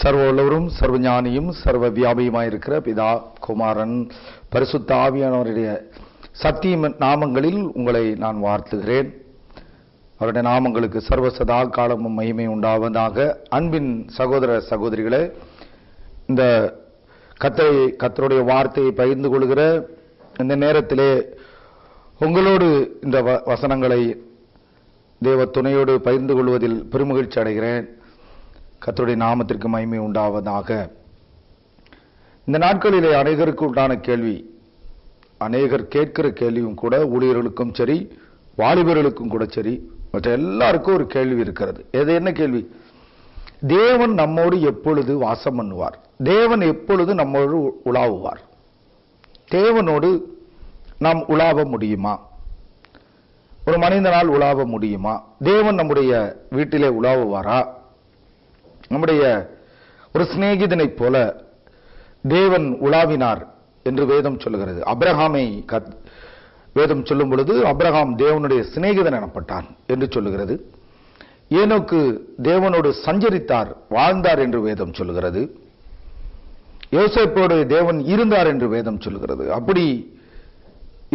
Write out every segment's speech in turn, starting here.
சர்வ உள்ளவரும் சர்வஞானியும் சர்வ வியாபியுமாயிருக்கிற பிதா குமாரன் பரிசுத்த ஆவியானவருடைய சத்திய நாமங்களில் உங்களை நான் வாழ்த்துகிறேன். அவருடைய நாமங்களுக்கு சர்வ சதா காலமும் மகிமை உண்டாவதாக. அன்பின் சகோதர சகோதரிகளே, இந்த கர்த்தருடைய வார்த்தையை பகிர்ந்து கொள்கிற இந்த நேரத்திலே உங்களோடு இந்த வசனங்களை தேவ துணையோடு பகிர்ந்து கொள்வதில் பெருமகிழ்ச்சி அடைகிறேன். கர்த்தருடைய நாமத்திற்கு மகிமை உண்டாவதாக. இந்த நாட்களிலே அநேகருக்கு உண்டான கேள்வி, அநேகர் கேட்கிற கேள்வியும் கூட, ஊழியர்களுக்கும் சரி வாலிபர்களுக்கும் கூட சரி, மற்ற எல்லாருக்கும் ஒரு கேள்வி இருக்கிறது. என்ன கேள்வி? தேவன் நம்மோடு எப்பொழுது வாசம் பண்ணுவார்? தேவன் எப்பொழுது நம்மோடு உலாவுவார்? தேவனோடு நாம் உலாவ முடியுமா? ஒரு மனிதனால் உலாவ முடியுமா? தேவன் நம்முடைய வீட்டிலே உலாவுவாரா? நம்முடைய ஒரு சிநேகிதனை போல தேவன் உலாவினார் என்று வேதம் சொல்லுகிறது. அபிரகாமை வேதம் சொல்லும் பொழுது அபிரகாம் தேவனுடைய சிநேகிதன் எனப்பட்டான் என்று சொல்லுகிறது. ஏனோக்கு தேவனோடு சஞ்சரித்தார், வாழ்ந்தார் என்று வேதம் சொல்லுகிறது. யோசேப்போடு தேவன் இருந்தார் என்று வேதம் சொல்லுகிறது. அப்படி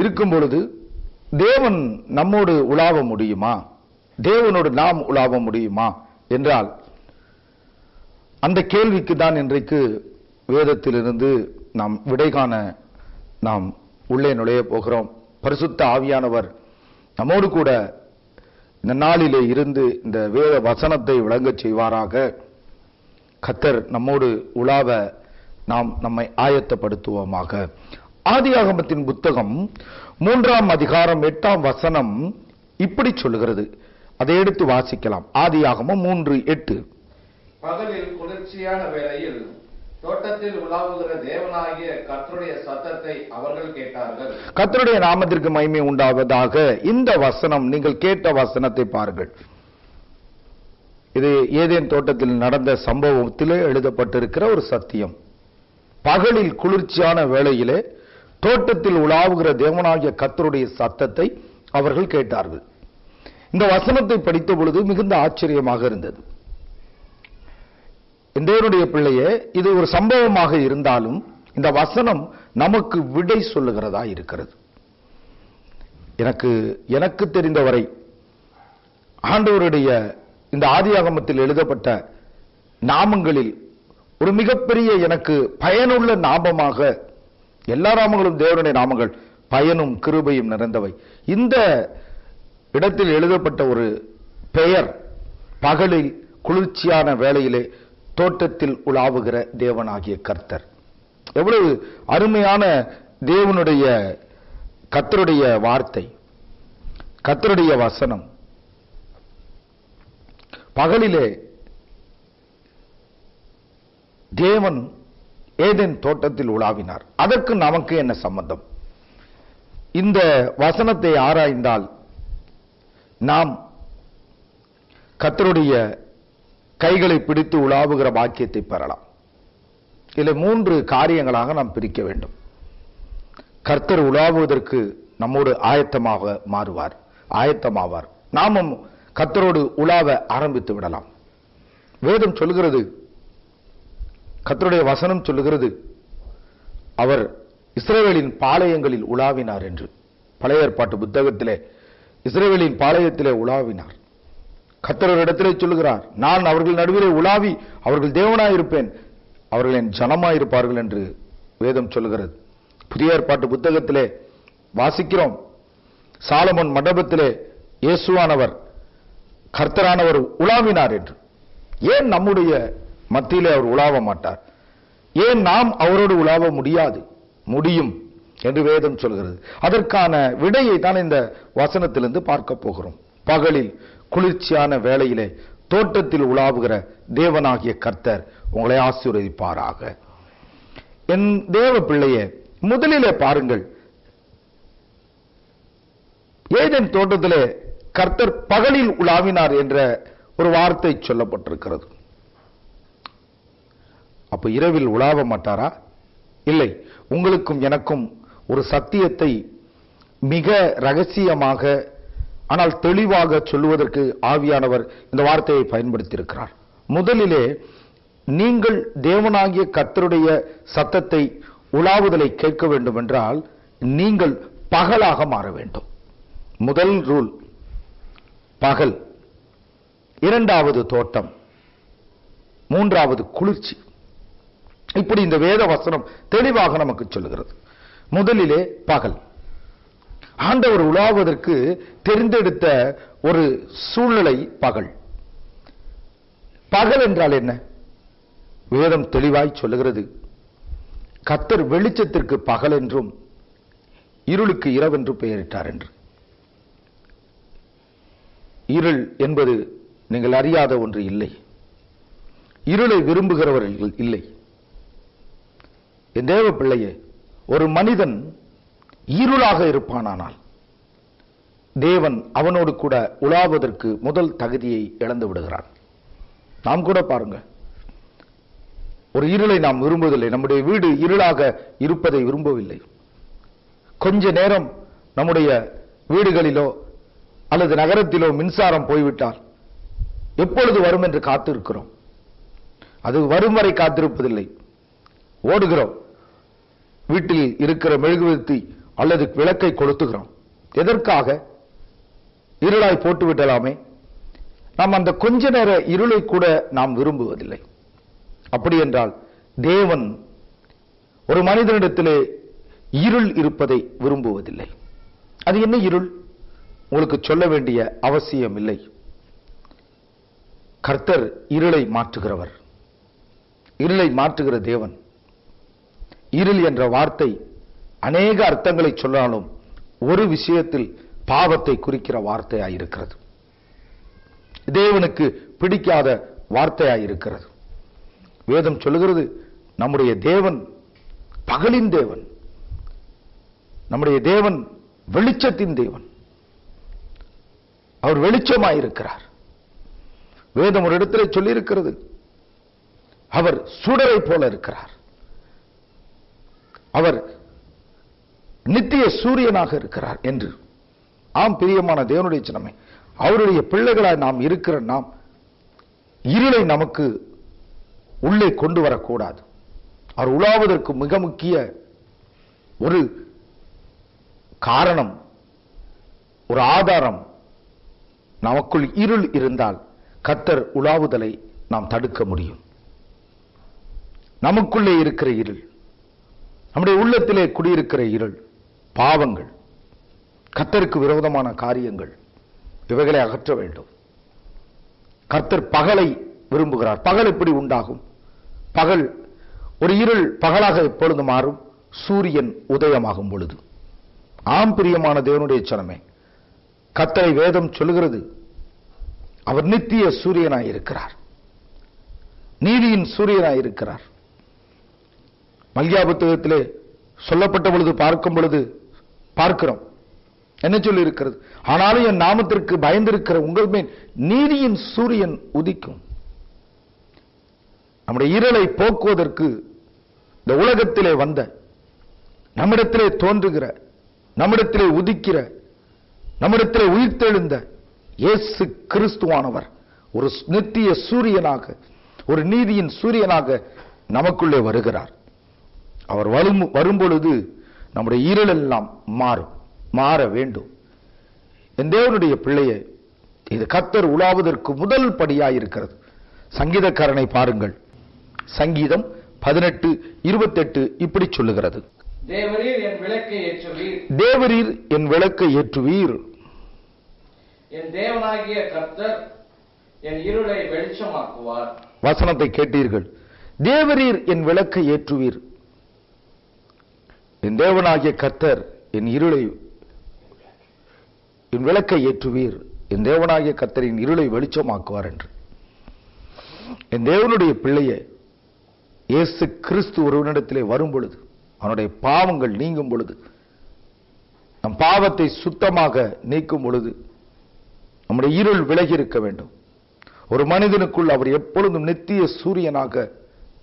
இருக்கும் பொழுது தேவன் நம்மோடு உலாவ முடியுமா? தேவனோடு நாம் உலாவ முடியுமா என்றால், அந்த கேள்விக்கு தான் இன்றைக்கு வேதத்திலிருந்து நாம் விடை காண நாம் உள்ளே நுழைய போகிறோம். பரிசுத்த ஆவியானவர் நம்மோடு கூட இந்த நாளிலே இருந்து இந்த வேத வசனத்தை விளங்கச் செய்வாராக. கர்த்தர் நம்மோடு உலாவ நாம் நம்மை ஆயத்தப்படுத்துவோமாக. ஆதியாகமத்தின் புத்தகம் 3ஆம் அதிகாரம் 8ஆம் வசனம் இப்படி சொல்லுகிறது. அதை எடுத்து வாசிக்கலாம். ஆதியாகமம் 3:8. பகலில் குளிர்ச்சியான வேளையில் தோட்டத்தில் உலாவுகிற தேவனாகிய கர்த்தருடைய சத்தத்தை அவர்கள் கேட்டார்கள். கர்த்தருடைய நாமத்திற்கு மகிமை உண்டாவதாக. இந்த வசனம், நீங்கள் கேட்ட வசனத்தை பாருங்கள். இது ஏதேன் தோட்டத்தில் நடந்த சம்பவத்திலே எழுதப்பட்டிருக்கிற ஒரு சத்தியம். பகலில் குளிர்ச்சியான வேளையிலே தோட்டத்தில் உலாவுகிற தேவனாகிய கர்த்தருடைய சத்தத்தை அவர்கள் கேட்டார்கள். இந்த வசனத்தை படித்த பொழுது மிகுந்த ஆச்சரியமாக இருந்தது. தேவனுடைய பிள்ளையே, இது ஒரு சம்பவமாக இருந்தாலும் இந்த வசனம் நமக்கு விடை சொல்லுகிறதா இருக்கிறது. எனக்கு தெரிந்தவரை ஆண்டவருடைய இந்த ஆதியாகமத்தில் எழுதப்பட்ட நாமங்களில் ஒரு மிகப்பெரிய, எனக்கு பயனுள்ள நாமமாக, எல்லா நாமங்களும் தேவனுடைய நாமங்கள் பயனும் கிருபையும் நிறைந்தவை. இந்த இடத்தில் எழுதப்பட்ட ஒரு பெயர், பகலில் குளிர்ச்சியான வேளையிலே தோட்டத்தில் உலாவுகிற தேவனாகிய கர்த்தர். எவ்வளவு அருமையான தேவனுடைய கர்த்தருடைய வார்த்தை, கர்த்தருடைய வசனம். பகலிலே தேவன் ஏதேன் தோட்டத்தில் உலாவினார். அதற்கு நமக்கு என்ன சம்பந்தம்? இந்த வசனத்தை ஆராய்ந்தால் நாம் கர்த்தருடைய கைகளை பிடித்து உலாவுகிற பாக்கியத்தை பெறலாம். இதில் 3 காரியங்களாக நாம் பிரிக்க வேண்டும். கர்த்தர் உலாவுவதற்கு நம்மோடு ஆயத்தமாவார். நாமும் கர்த்தரோடு உலாவ ஆரம்பித்து விடலாம். வேதம் சொல்லுகிறது, கர்த்தருடைய வசனம் சொல்லுகிறது, அவர் இஸ்ரவேலின் பாளையங்களில் உலாவினார் என்று. பழைய ஏற்பாட்டு புத்தகத்திலே இஸ்ரவேலின் பாளையத்திலே உலாவினார். கர்த்தர் ஒரு இடத்திலே சொல்லுகிறார், நான் அவர்கள் நடுவிலே உலாவி அவர்கள் தேவனாயிருப்பேன், அவர்கள் என் ஜனமாயிருப்பார்கள் என்று வேதம் சொல்லுகிறது. புதிய ஏற்பாட்டு புத்தகத்திலே வாசிக்கிறோம், சாலமோன் மண்டபத்திலே இயேசுவானவர், கர்த்தரானவர் உலாவினார் என்று. ஏன் நம்முடைய மத்தியிலே அவர் உலாவ மாட்டார்? ஏன் நாம் அவரோடு உலாவ முடியும் என்று வேதம் சொல்கிறது. அதற்கான விடையை தான் இந்த வசனத்திலிருந்து பார்க்க போகிறோம். பகலில் குளிர்ச்சியான வேளையிலே தோட்டத்தில் உலாவுகிற தேவனாகிய கர்த்தர் உங்களை ஆசீர்வதிப்பாராக. என் தேவ பிள்ளையே, முதலிலே பாருங்கள், ஏதேன் தோட்டத்திலே கர்த்தர் பகலில் உலாவினார் என்ற ஒரு வார்த்தை சொல்லப்பட்டிருக்கிறது. அப்ப இரவில் உலாவ மாட்டாரா? இல்லை. உங்களுக்கும் எனக்கும் ஒரு சத்தியத்தை மிக ரகசியமாக, ஆனால் தெளிவாக சொல்லுவதற்கு ஆவியானவர் இந்த வார்த்தையை பயன்படுத்தி இருக்கிறார். முதலிலே நீங்கள் தேவனாகிய கர்த்தருடைய சத்தத்தை உலாவுதலை கேட்க வேண்டும் என்றால் நீங்கள் பகலாக மாற வேண்டும். முதல் ரூல் பகல், இரண்டாவது தோட்டம், மூன்றாவது குளிர்ச்சி. இப்படி இந்த வேத வசனம் தெளிவாக நமக்கு சொல்லுகிறது. முதலிலே பகல். ஆண்டவர் உலாவதற்கு தெரிந்தெடுத்த ஒரு சூழ்நிலை பகல். பகல் என்றால் என்ன? வேதம் தெளிவாய் சொல்லுகிறது, கர்த்தர் வெளிச்சத்திற்கு பகல் என்றும் இருளுக்கு இரவென்று பெயரிட்டார் என்று. இருள் என்பது நீங்கள் அறியாத ஒன்று இல்லை. இருளை விரும்புகிறவர்கள் இல்லை. என் தேவ பிள்ளையே, ஒரு மனிதன் இருளாக இருப்பானானால் தேவன் அவனோடு கூட உலாவதற்கு முதல் தகுதியை இழந்து விடுகிறான். நாம் கூட பாருங்க, ஒரு இருளை நாம் விரும்புவதில்லை. நம்முடைய வீடு இருளாக இருப்பதை விரும்பவில்லை. கொஞ்ச நேரம் நம்முடைய வீடுகளிலோ அல்லது நகரத்திலோ மின்சாரம் போய்விட்டால் எப்பொழுது வரும் என்று காத்திருக்கிறோம். அது வரும் வரை காத்திருப்பதில்லை, ஓடுகிறோம். வீட்டில் இருக்கிற மெழுகுவர்த்தி அல்லது விளக்கை கொளுத்துகிறோம். எதற்காக? இருளாய் போட்டு விடலாமே. நாம் அந்த கொஞ்ச நேர இருளை கூட நாம் விரும்புவதில்லை. அப்படி என்றால் தேவன் ஒரு மனிதனிடத்திலே இருள் இருப்பதை விரும்புவதில்லை. அது என்ன இருள்? உங்களுக்கு சொல்ல வேண்டிய அவசியம் இல்லை. கர்த்தர் இருளை மாற்றுகிறவர், இருளை மாற்றுகிற தேவன். இருள் என்ற வார்த்தை அநேக அர்த்தங்களை சொன்னாலும் ஒரு விஷயத்தில் பாவத்தை குறிக்கிற வார்த்தையாயிருக்கிறது. தேவனுக்கு பிடிக்காத வார்த்தையாயிருக்கிறது. வேதம் சொல்லுகிறது, நம்முடைய தேவன் பகலின் தேவன், நம்முடைய தேவன் வெளிச்சத்தின் தேவன். அவர் வெளிச்சமாயிருக்கிறார். வேதம் ஒரு இடத்திலே சொல்லியிருக்கிறது, அவர் சுடரை போல இருக்கிறார். அவர் நித்திய சூரியனாக இருக்கிறார் என்று. ஆம் பிரியமான தேவனுடைய ஜனமே, அவருடைய பிள்ளைகளாய் நாம் இருக்கிற நாம் இருளை நமக்கு உள்ளே கொண்டு வரக்கூடாது. அவர் உலாவதற்கு மிக முக்கிய ஒரு காரணம், ஒரு ஆதாரம், நமக்குள் இருள் இருந்தால் கர்த்தர் உலாவுதலை நாம் தடுக்க முடியும். நமக்குள்ளே இருக்கிற இருள், நம்முடைய உள்ளத்திலே குடியிருக்கிற இருள், பாவங்கள், கர்த்தருக்கு விரோதமான காரியங்கள், இவைகளை அகற்ற வேண்டும். கர்த்தர் பகலை விரும்புகிறார். பகல் எப்படி உண்டாகும்? பகல், ஒரு இருள் பகலாக எப்பொழுது மாறும்? சூரியன் உதயமாகும் பொழுது. ஆம் பிரியமான தேவனுடைய ஜனமே, கர்த்தரை வேதம் சொல்லுகிறது, அவர் நித்திய சூரியனாய் இருக்கிறார், நீதியின் சூரியனாய் இருக்கிறார். மல்கியா புத்தகத்திலே சொல்லப்பட்ட பொழுது பார்க்கும் பொழுது பார்க்கிறோம், என்ன சொல்லி இருக்கிறது? ஆனாலும் என் நாமத்திற்கு பயந்திருக்கிற உங்கள் மேல் நீதியின் சூரியன் உதிக்கும். நம்முடைய இருளை போக்குவதற்கு இந்த உலகத்திலே வந்த, நம்மிடத்திலே தோன்றுகிற, நம்மிடத்திலே உதிக்கிற, நம்மிடத்திலே உயிர்த்தெழுந்த இயேசு கிறிஸ்துவானவர் ஒரு நித்திய சூரியனாக, ஒரு நீதியின் சூரியனாக நமக்குள்ளே வருகிறார். அவர் வரும்பொழுது நம்முடைய இருளெல்லாம் மாறும், மாற வேண்டும். என் தேவனுடைய பிள்ளையே, இது கர்த்தர் உலாவதற்கு முதல் படியாயிருக்கிறது. சங்கீதக்காரனை பாருங்கள், சங்கீதம் 18:28 இப்படி சொல்லுகிறது, தேவரீர் என் விளக்கை ஏற்றுவீர், தேவரீர் என் விளக்கை ஏற்றுவீர், என் தேவனாகிய கர்த்தர் என் இருளை வெளிச்சமாக்குவார். வசனத்தை கேட்டீர்கள். தேவரீர் என் விளக்கை ஏற்றுவீர், என் தேவனாகிய கர்த்தர் என் இருளை, என் விளக்கை ஏற்றுவீர், என் தேவனாகிய கர்த்தரின் இருளை வெளிச்சமாக்குவார் என்று. என் தேவனுடைய பிள்ளையை, இயேசு கிறிஸ்து ஒருவனிடத்திலே வரும் பொழுது, அவனுடைய பாவங்கள் நீங்கும் பொழுது, நம் பாவத்தை சுத்தமாக நீக்கும் பொழுது நம்முடைய இருள் விலகி இருக்க வேண்டும். ஒரு மனிதனுக்குள் அவர் எப்பொழுதும் நித்திய சூரியனாக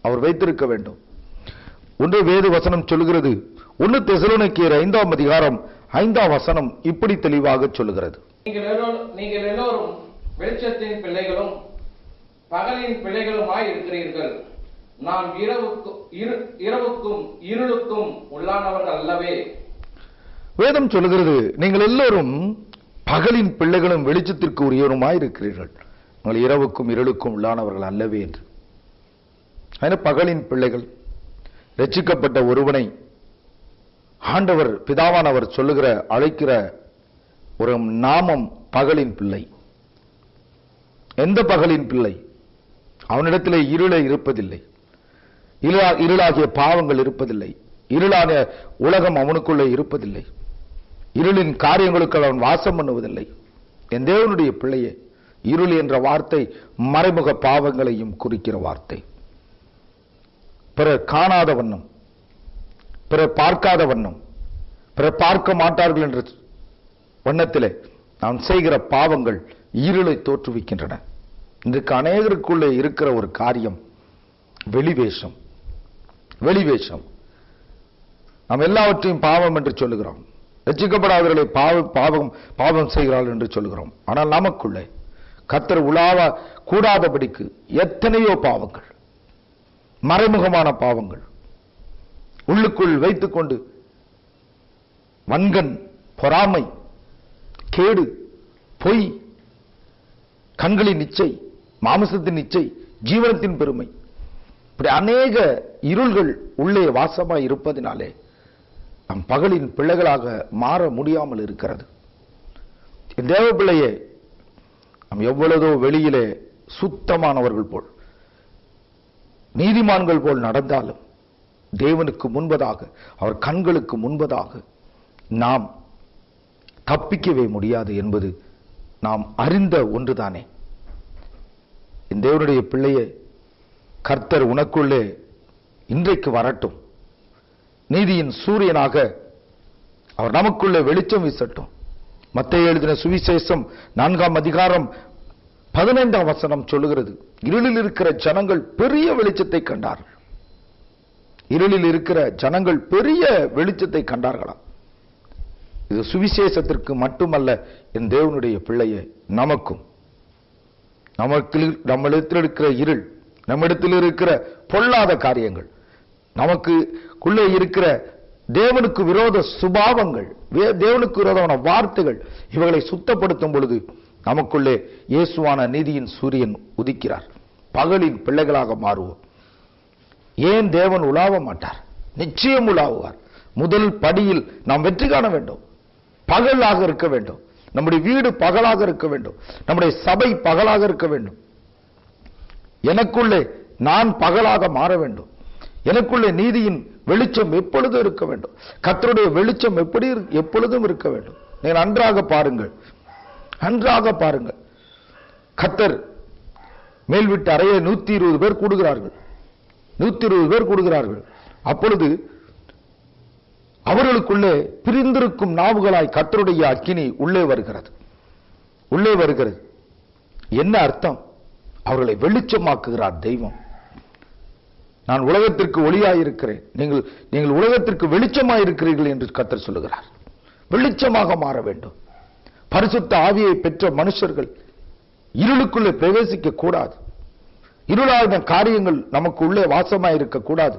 அவர் வைத்திருக்க வேண்டும். ஒன்று வேத வசனம் சொல்லுகிறது, 1 தெசலோனிக்கேயர் 5ஆம் அதிகாரம் 5ஆம் வசனம் இப்படி தெளிவாக சொல்லுகிறது, நீங்கள் எல்லோரும் வெளிச்சத்தின் பிள்ளைகளும் பகலின் பிள்ளைகளுமாய் இருக்கிறீர்கள். நாம் இரவுக்கும் இருளுக்கும் உள்ளானவர்கள் அல்லவே. வேதம் சொல்லுகிறது, நீங்கள் எல்லோரும் பகலின் பிள்ளைகளும் வெளிச்சத்திற்கு உரியவருமாய் இருக்கிறீர்கள், உங்கள் இரவுக்கும் இருளுக்கும் உள்ளானவர்கள் அல்லவே என்று. பகலின் பிள்ளைகள், ரட்சிக்கப்பட்ட ஒருவனை ஆண்டவர் பிதாவானவர் சொல்லுகிற அழைக்கிற ஒரு நாமம் பகலின் பிள்ளை. எந்த பகலின் பிள்ளை? அவனிடத்திலே இருளை இருப்பதில்லை, இருளாகிய பாவங்கள் இருப்பதில்லை, இருளான உலகம் அவனுக்குள்ளே இருப்பதில்லை, இருளின் காரியங்களுக்கு அவன் வாசம் பண்ணுவதில்லை. என் தேவனுடைய பிள்ளையே, இருள் என்ற வார்த்தை மறைமுக பாவங்களையும் குறிக்கிற வார்த்தை. பிறர் காணாத வண்ணம், பிறர் பார்க்காத வண்ணம், பிறர் பார்க்க மாட்டார்கள் என்ற வண்ணத்திலே நாம் செய்கிற பாவங்கள் இருளை தோற்றுவிக்கின்றன. இன்றைக்கு அநேகருக்குள்ளே இருக்கிற ஒரு காரியம் வெளிவேஷம். வெளிவேஷம். நாம் எல்லாவற்றையும் பாவம் என்று சொல்லுகிறோம், ரட்சிக்கப்படாதவர்களை பாவம் செய்கிறார்கள் என்று சொல்லுகிறோம். ஆனால் நமக்குள்ளே கர்த்தர் உலாவ கூடாதபடிக்கு எத்தனையோ பாவங்கள், மறைமுகமான பாவங்கள் உள்ளுக்குள் வைத்துக்கொண்டு வன்கண், பொறாமை, கேடு, பொய், கண்களின் இச்சை, மாமிசத்தின் இச்சை, ஜீவனத்தின் பெருமை, இப்படி அநேக இருள்கள் உள்ளே வாசமாய் இருப்பதினாலே நம் பகலின் பிள்ளைகளாக மாற முடியாமல் இருக்கிறது. தேவ பிள்ளையே, நாம் எவ்வளவோ வெளியிலே சுத்தமானவர்கள் போல், நீதிமான்கள் போல் நடந்தாலும் தேவனுக்கு முன்பதாக, அவர் கண்களுக்கு முன்பதாக நாம் தப்பிக்கவே முடியாது என்பது நாம் அறிந்த ஒன்றுதானே. இந்த தேவனுடைய பிள்ளையே, கர்த்தர் உனக்குள்ளே இன்றைக்கு வரட்டும். நீதியின் சூரியனாக அவர் நமக்குள்ளே வெளிச்சம் வீசட்டும். மத்தேயு எழுதின சுவிசேஷம் 4ஆம் அதிகாரம் 15ஆம் வசனம் சொல்லுகிறது, இருளில் இருக்கிற ஜனங்கள் பெரிய வெளிச்சத்தை கண்டார்கள். இருளில் இருக்கிற ஜனங்கள் பெரிய வெளிச்சத்தை கண்டார்களாம். இது சுவிசேஷத்திற்கு மட்டுமல்ல, என் தேவனுடைய பிள்ளையே, நமக்கும், நம்மிடத்தில் இருக்கிற இருள், நம்மிடத்தில் இருக்கிற பொல்லாத காரியங்கள், நமக்குள்ளே இருக்கிற தேவனுக்கு விரோத சுபாவங்கள், தேவனுக்கு விரோதமான வார்த்தைகள், இவைகளை சுத்தப்படுத்தும் பொழுது நமக்குள்ளே இயேசுவான நீதியின் சூரியன் உதிக்கிறார். பகலின் பிள்ளைகளாக மாறுவோம். ஏன் தேவன் உலாவ மாட்டார்? நிச்சயம் உலாவுவார். முதல் படியில் நாம் வெற்றி காண வேண்டும். பகலாக இருக்க வேண்டும். நம்முடைய வீடு பகலாக இருக்க வேண்டும். நம்முடைய சபை பகலாக இருக்க வேண்டும். எனக்குள்ளே நான் பகலாக மாற வேண்டும். எனக்குள்ளே நீதியின் வெளிச்சம் எப்பொழுதும் இருக்க வேண்டும். கர்த்தருடைய வெளிச்சம் எப்பொழுதும் இருக்க வேண்டும். நீங்கள் நன்றாக பாருங்கள், நன்றாக பாருங்கள். கர்த்தர் மேல் வீட்டு அறையே 120 பேர் கூடுகிறார்கள். 120 பேர் கூடுகிறார்கள். அப்பொழுது அவர்களுக்குள்ளே பிரிந்திருக்கும் நாவுகளாய் கர்த்தருடைய அக்கினி உள்ளே வருகிறது. உள்ளே வருகிறது. என்ன அர்த்தம்? அவர்களை வெளிச்சமாக்குகிறார் தெய்வம். நான் உலகத்திற்கு ஒளியாயிருக்கிறேன், நீங்கள் உலகத்திற்கு வெளிச்சமாயிருக்கிறீர்கள் என்று கர்த்தர் சொல்லுகிறார். வெளிச்சமாக மாற வேண்டும். பரிசுத்த ஆவியை பெற்ற மனுஷர்கள் இருளுக்குள்ளே பிரவேசிக்க கூடாது. இருளான காரியங்கள் நமக்கு உள்ளே வாசமாயிருக்க கூடாது.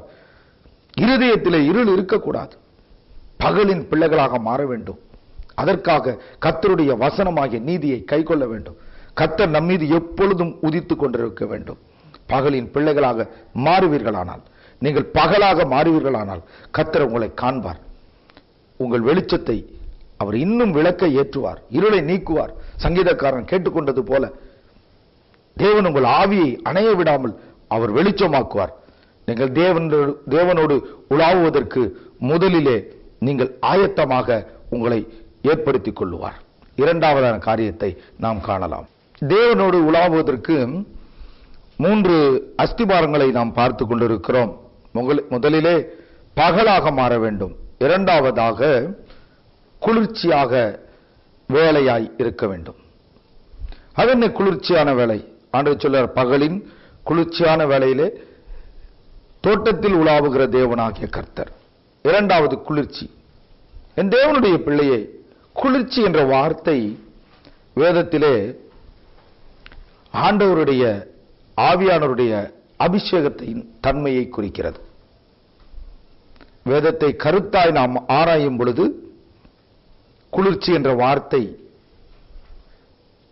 இருதயத்திலே இருள் இருக்கக்கூடாது. பகலின் பிள்ளைகளாக மாற வேண்டும். அதற்காக கர்த்தருடைய வசனமாகிய நீதியை கைக்கொள்ள வேண்டும். கர்த்தர் நம் மீது எப்பொழுதும் உதித்துக் கொண்டிருக்க வேண்டும். பகலின் பிள்ளைகளாக மாறுவீர்களானால், நீங்கள் பகலாக மாறுவீர்களானால் கர்த்தர் உங்களை காண்பார். உங்கள் வெளிச்சத்தை அவர் இன்னும் விளக்கை ஏற்றுவார், இருளை நீக்குவார். சங்கீதக்காரன் கேட்டுக்கொண்டது போல தேவன் உங்கள் ஆவியை அணைய விடாமல் அவர் வெளிச்சமாக்குவார். நீங்கள் தேவனோடு உலாவுவதற்கு முதலிலே நீங்கள் ஆயத்தமாக உங்களை ஏற்படுத்திக் கொள்ளுவார். இரண்டாவதான காரியத்தை நாம் காணலாம். தேவனோடு உலாவுவதற்கு 3 அஸ்திபாரங்களை நாம் பார்த்து கொண்டிருக்கிறோம். முதலிலே பகலாக மாற வேண்டும். இரண்டாவதாக குளிர்ச்சியாக வேலையாய் இருக்க வேண்டும். அது என்ன குளிர்ச்சியான வேலை? ஆண்டவர் சொல்றார், பகலின் குளிர்ச்சியான வேலையிலே தோட்டத்தில் உலாவுகிற தேவனாகிய கர்த்தர். இரண்டாவது குளிர்ச்சி. என் தேவனுடைய பிள்ளையை, குளிர்ச்சி என்ற வார்த்தை வேதத்திலே ஆண்டவருடைய ஆவியானவருடைய அபிஷேகத்தின் தன்மையை குறிக்கிறது. வேதத்தை கருத்தாய் நாம் ஆராயும் பொழுது குளிர்ச்சி என்ற வார்த்தை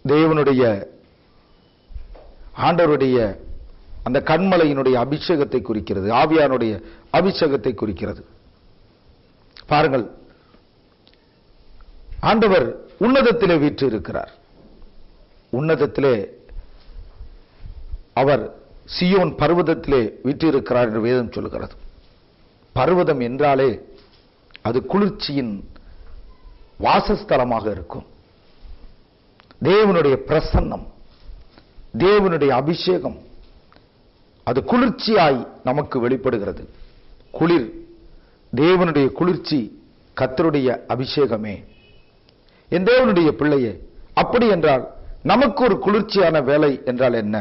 தேவனுடைய ஆண்டவருடைய அந்த கண்மலையினுடைய அபிஷேகத்தை குறிக்கிறது, ஆவியானுடைய அபிஷேகத்தை குறிக்கிறது. பாருங்கள், ஆண்டவர் உன்னதத்திலே வீற்றிருக்கிறார். உன்னதத்திலே அவர் சியோன் பர்வதத்திலே வீற்றிருக்கிறார் என்று வேதம் சொல்லுகிறது. பர்வதம் என்றாலே அது குளிர்ச்சியின் வாசஸ்தலமாக இருக்கும். தேவனுடைய பிரசன்னம், தேவனுடைய அபிஷேகம் அது குளிர்ச்சியாய் நமக்கு வெளிப்படுகிறது. குளிர், தேவனுடைய குளிர்ச்சி கர்த்தருடைய அபிஷேகமே. என் தேவனுடைய பிள்ளையே, அப்படி என்றால் நமக்கு ஒரு குளிர்ச்சியான வேலை என்றால் என்ன?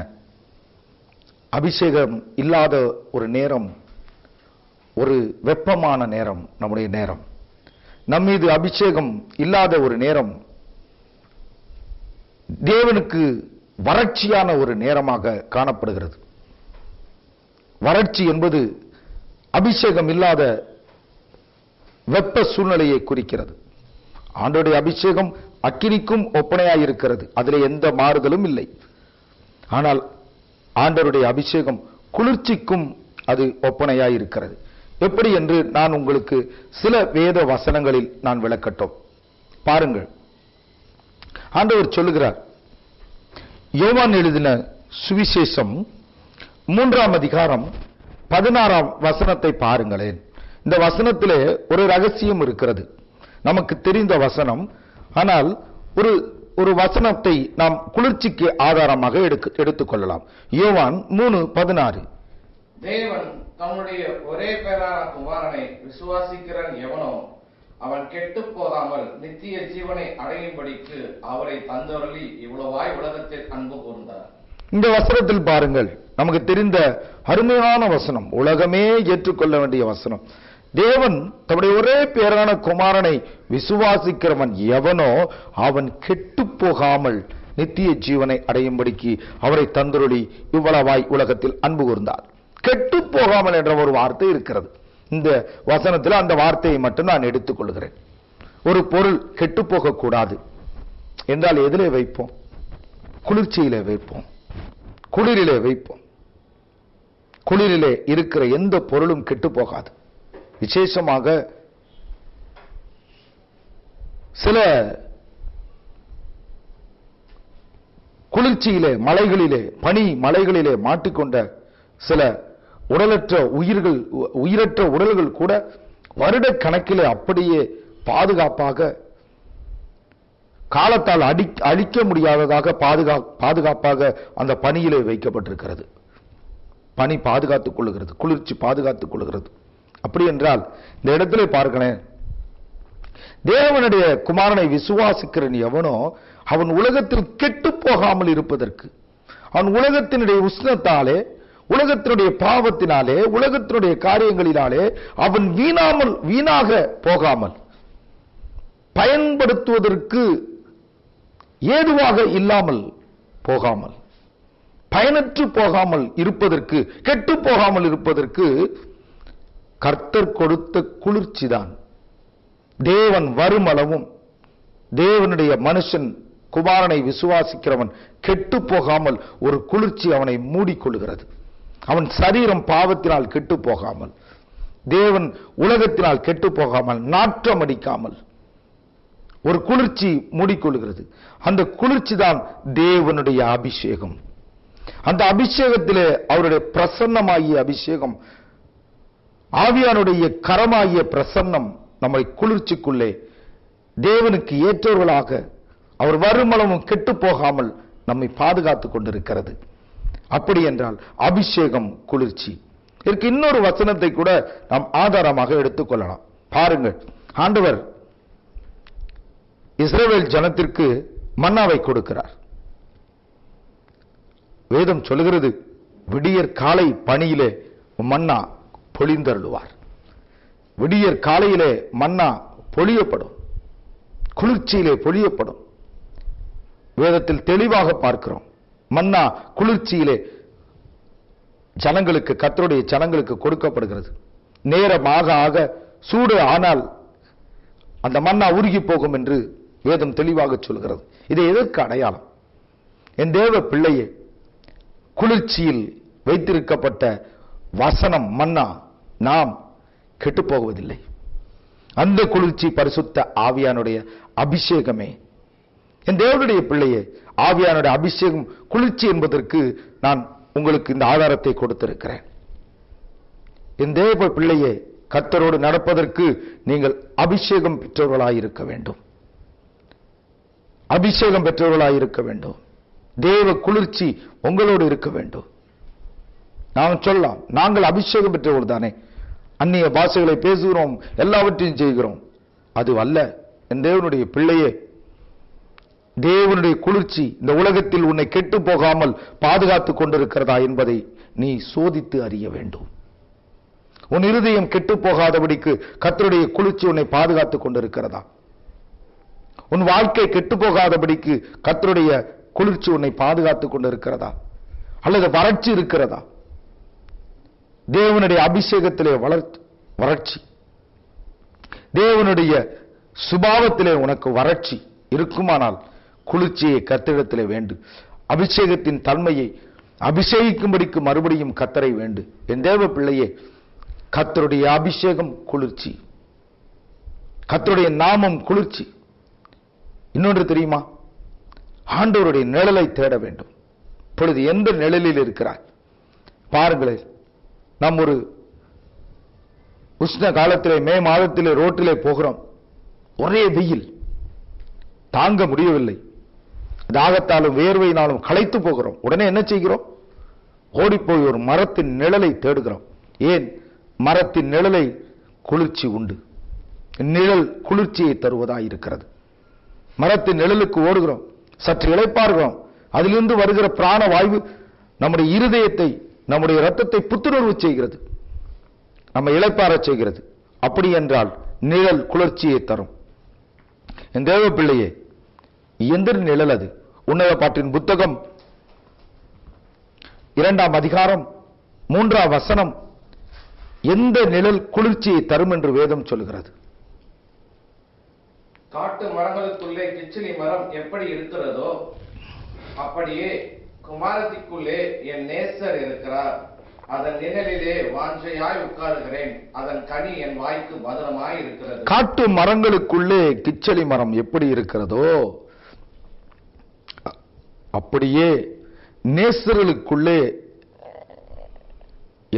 அபிஷேகம் இல்லாத ஒரு நேரம், ஒரு வெப்பமான நேரம் நம்முடைய நேரம். நம்மீது அபிஷேகம் இல்லாத ஒரு நேரம் தேவனுக்கு வறட்சியான ஒரு நேரமாக காணப்படுகிறது. வறட்சி என்பது அபிஷேகம் இல்லாத வெப்ப சூழ்நிலையை குறிக்கிறது. ஆண்டவருடைய அபிஷேகம் அக்கினிக்கும் ஒப்பனையாயிருக்கிறது, அதிலே எந்த மாறுதலும் இல்லை. ஆனால் ஆண்டவருடைய அபிஷேகம் குளிர்ச்சிக்கும் அது ஒப்பனையாயிருக்கிறது. எப்படி என்று நான் உங்களுக்கு சில வேத வசனங்களில் நான் விளக்கட்டும். பாருங்கள், ஆண்டவர் சொல்லுகிறார், யோவான் எழுதின சுவிசேஷம் 3ஆம் அதிகாரம் 16ஆம் வசனத்தை பாருங்களேன். இந்த வசனத்திலே ஒரு ரகசியம் இருக்கிறது. நமக்கு தெரிந்த வசனம், ஆனால் ஒரு வசனத்தை நாம் குளிர்ச்சிக்கு ஆதாரமாக எடுத்துக்கொள்ளலாம். யோவான் 3:16. தேவன் தம்முடைய ஒரே பேரான குமாரனை விசுவாசிக்கிறன் எவனோ அவன் கெட்டு போகாமல் நித்திய ஜீவனை அடையும்படிக்கு அவரை தந்தருளி இவ்வளவாய் உலகத்தில் அன்பு கூர்ந்தார். இந்த வசனத்தில் பாருங்கள், நமக்கு தெரிந்த அருமையான வசனம், உலகமே ஏற்றுக்கொள்ள வேண்டிய வசனம். தேவன் தம்முடைய ஒரே பேரான குமாரனை விசுவாசிக்கிறவன் எவனோ அவன் கெட்டு போகாமல் நித்திய ஜீவனை அடையும்படிக்கு அவரை தந்தருளி இவ்வளவாய் உலகத்தில் அன்பு கூர்ந்தார். கெட்டு போகாமல் என்ற ஒரு வார்த்தை இருக்கிறது. இந்த வசனத்தில் அந்த வார்த்தையை மட்டும் நான் எடுத்துக்கொள்கிறேன். ஒரு பொருள் கெட்டு போகக்கூடாது என்றால் எதிலே வைப்போம்? குளிர்ச்சியிலே வைப்போம், குளிரிலே வைப்போம். குளிரிலே இருக்கிற எந்த பொருளும் கெட்டு போகாது. விசேஷமாக சில குளிர்ச்சியிலே, மலைகளிலே, பனி மலைகளிலே மாட்டிக்கொண்ட சில உயிரற்ற உடல்கள் கூட வருட கணக்கிலே அப்படியே பாதுகாப்பாக, காலத்தால் அழிக்க முடியாததாக பாதுகாப்பாக அந்த பனியிலே வைக்கப்பட்டிருக்கிறது. பனி பாதுகாத்துக் கொள்ளுகிறது, குளிர்ச்சி பாதுகாத்துக் கொள்ளுகிறது. அப்படி என்றால் இந்த இடத்திலே பார்க்கிறேன், தேவனுடைய குமாரனை விசுவாசிக்கிறன் எவனோ அவன் உலகத்தில் கெட்டு போகாமல் இருப்பதற்கு, அவன் உலகத்தினுடைய உஷ்ணத்தாலே, உலகத்தினுடைய பாவத்தினாலே, உலகத்தினுடைய காரியங்களினாலே அவன் வீணாக போகாமல், பயன்படுத்துவதற்கு ஏதுவாக இல்லாமல் போகாமல், பயனற்று போகாமல் இருப்பதற்கு, கெட்டு போகாமல் இருப்பதற்கு கர்த்தர் கொடுத்த குளிர்ச்சிதான். தேவன் வருமளவும் தேவனுடைய மனுஷன் குமாரனை விசுவாசிக்கிறவன் கெட்டு போகாமல் ஒரு குளிர்ச்சி அவனை மூடிக்கொள்கிறது. அவன் சரீரம் பாவத்தினால் கெட்டு போகாமல், தேவன் உலகத்தினால் கெட்டு போகாமல், நாற்றம் அடிக்காமல் ஒரு குளிர்ச்சி மூடிக்கொள்கிறது. அந்த குளிர்ச்சி தான் தேவனுடைய அபிஷேகம். அந்த அபிஷேகத்திலே அவருடைய பிரசன்னமாகிய அபிஷேகம், ஆவியானுடைய கரமாகிய பிரசன்னம் நம்மை குளிர்ச்சிக்குள்ளே தேவனுக்கு ஏற்றவர்களாக, அவர் வருமளவும் கெட்டு போகாமல் நம்மை பாதுகாத்துக் கொண்டிருக்கிறது. அப்படி என்றால் அபிஷேகம் குளிர்ச்சி. இதற்கு இன்னொரு வசனத்தை கூட நாம் ஆதாரமாக எடுத்துக்கொள்ளலாம். பாருங்கள், ஆண்டவர் இஸ்ரவேல் ஜனத்திற்கு மன்னாவை கொடுக்கிறார். வேதம் சொல்லுகிறது, விடியற் காலை பணியிலே மன்னா பொழிந்தருளுவார். விடியற் காலையிலே மன்னா பொழியப்படும், குளிர்ச்சியிலே பொழியப்படும். வேதத்தில் தெளிவாக பார்க்கிறோம், மன்னா குளிர்ச்சியிலே ஜனங்களுக்கு, கர்த்தருடைய ஜனங்களுக்கு கொடுக்கப்படுகிறது. நேரமாக ஆக சூடு ஆனால் அந்த மன்னா உருகி போகும் என்று வேதம் தெளிவாக சொல்கிறது. இது எதற்கு அடையாளம்? என் தேவ பிள்ளையே, குளிர்ச்சியில் வைத்திருக்கப்பட்ட வசனம் மன்னா நாம் கெட்டு போவதில்லை. அந்த குளிர்ச்சி பரிசுத்த ஆவியானுடைய அபிஷேகமே. என் தேவனுடைய பிள்ளையே, ஆவியானுடைய அபிஷேகம் குளிர்ச்சி என்பதற்கு நான் உங்களுக்கு இந்த ஆதாரத்தை கொடுத்திருக்கிறேன். என் தேவ பிள்ளையே, கர்த்தரோடு நடப்பதற்கு நீங்கள் அபிஷேகம் பெற்றவர்களாயிருக்க வேண்டும். அபிஷேகம் பெற்றவர்களாயிருக்க வேண்டும். தேவ குளிர்ச்சி உங்களோடு இருக்க வேண்டும். நாம் சொல்லலாம், நாங்கள் அபிஷேகம் பெற்றவர்கள் தானே, அந்நிய பாஷைகளை பேசுகிறோம், எல்லாவற்றையும் செய்கிறோம். அது அல்ல என் தேவனுடைய பிள்ளையே. தேவனுடைய குளிர்ச்சி இந்த உலகத்தில் உன்னை கெட்டு போகாமல் பாதுகாத்துக் கொண்டிருக்கிறதா என்பதை நீ சோதித்து அறிய வேண்டும். உன் இருதயம் கெட்டு போகாதபடிக்கு கர்த்தருடைய குளிர்ச்சி உன்னை பாதுகாத்துக் கொண்டிருக்கிறதா? உன் வாழ்க்கை கெட்டு போகாதபடிக்கு கர்த்தருடைய குளிர்ச்சி உன்னை பாதுகாத்துக் கொண்டிருக்கிறதா? அல்லது வறட்சி இருக்கிறதா? தேவனுடைய அபிஷேகத்திலே வறட்சி, தேவனுடைய சுபாவத்திலே உனக்கு வறட்சி இருக்குமானால் குளிர்ச்சியை கர்த்தரிடத்திலே வேண்டு. அபிஷேகத்தின் தன்மையை அபிஷேகிக்கும்படிக்கு மறுபடியும் கர்த்தரை வேண்டு. என் தேவ பிள்ளையே, கர்த்தருடைய அபிஷேகம் குளிர்ச்சி, கர்த்தருடைய நாமம் குளிர்ச்சி. இன்னொன்று தெரியுமா? ஆண்டவருடைய நிழலை தேட வேண்டும். இப்பொழுது எந்த நிழலில் இருக்கிறாய் பாருங்களேன். நாம் ஒரு உஷ்ண காலத்திலே, மே மாதத்திலே ரோட்டிலே போகிறோம். ஒரே வெயில், தாங்க முடியவில்லை. தாகத்தாலும் வேர்வையினாலும் களைத்து போகிறோம். உடனே என்ன செய்கிறோம்? ஓடிப்போய் ஒரு மரத்தின் நிழலை தேடுகிறோம். ஏன்? மரத்தின் நிழலை குளிர்ச்சி உண்டு. நிழல் குளிர்ச்சியை தருவதாய் இருக்கிறது. மரத்தின் நிழலுக்கு ஓடுகிறோம், சற்று இளைப்பாறுகிறோம். அதிலிருந்து வருகிற பிராண வாயு நம்முடைய இருதயத்தை, நம்முடைய இரத்தத்தை புத்துணர்வு செய்கிறது, நம்ம இளைப்பாறச் செய்கிறது. அப்படி என்றால் நிழல் குளிர்ச்சியை தரும். என் தேவ பிள்ளையே, எந்த நிழல் அது? உன்னத பாட்டின் புத்தகம் 2ஆம் அதிகாரம் 3ஆம் வசனம் எந்த நிழல் குளிர்ச்சியை தரும் என்று வேதம் சொல்கிறது? காட்டு மரங்களுக்குள்ளே கிச்சிலி மரம் எப்படி இருக்கிறதோ அப்படியே குமாரத்திக்குள்ளே என் நேசர் இருக்கிறார். அதன் நிழலிலே வாஞ்சையாய் உட்காருகிறேன். அதன் கனி என் வாய்க்கு மதுரமாய் இருக்கிறது. காட்டு மரங்களுக்குள்ளே கிச்சலி மரம் எப்படி இருக்கிறதோ அப்படியே நேசர்களுக்குள்ளே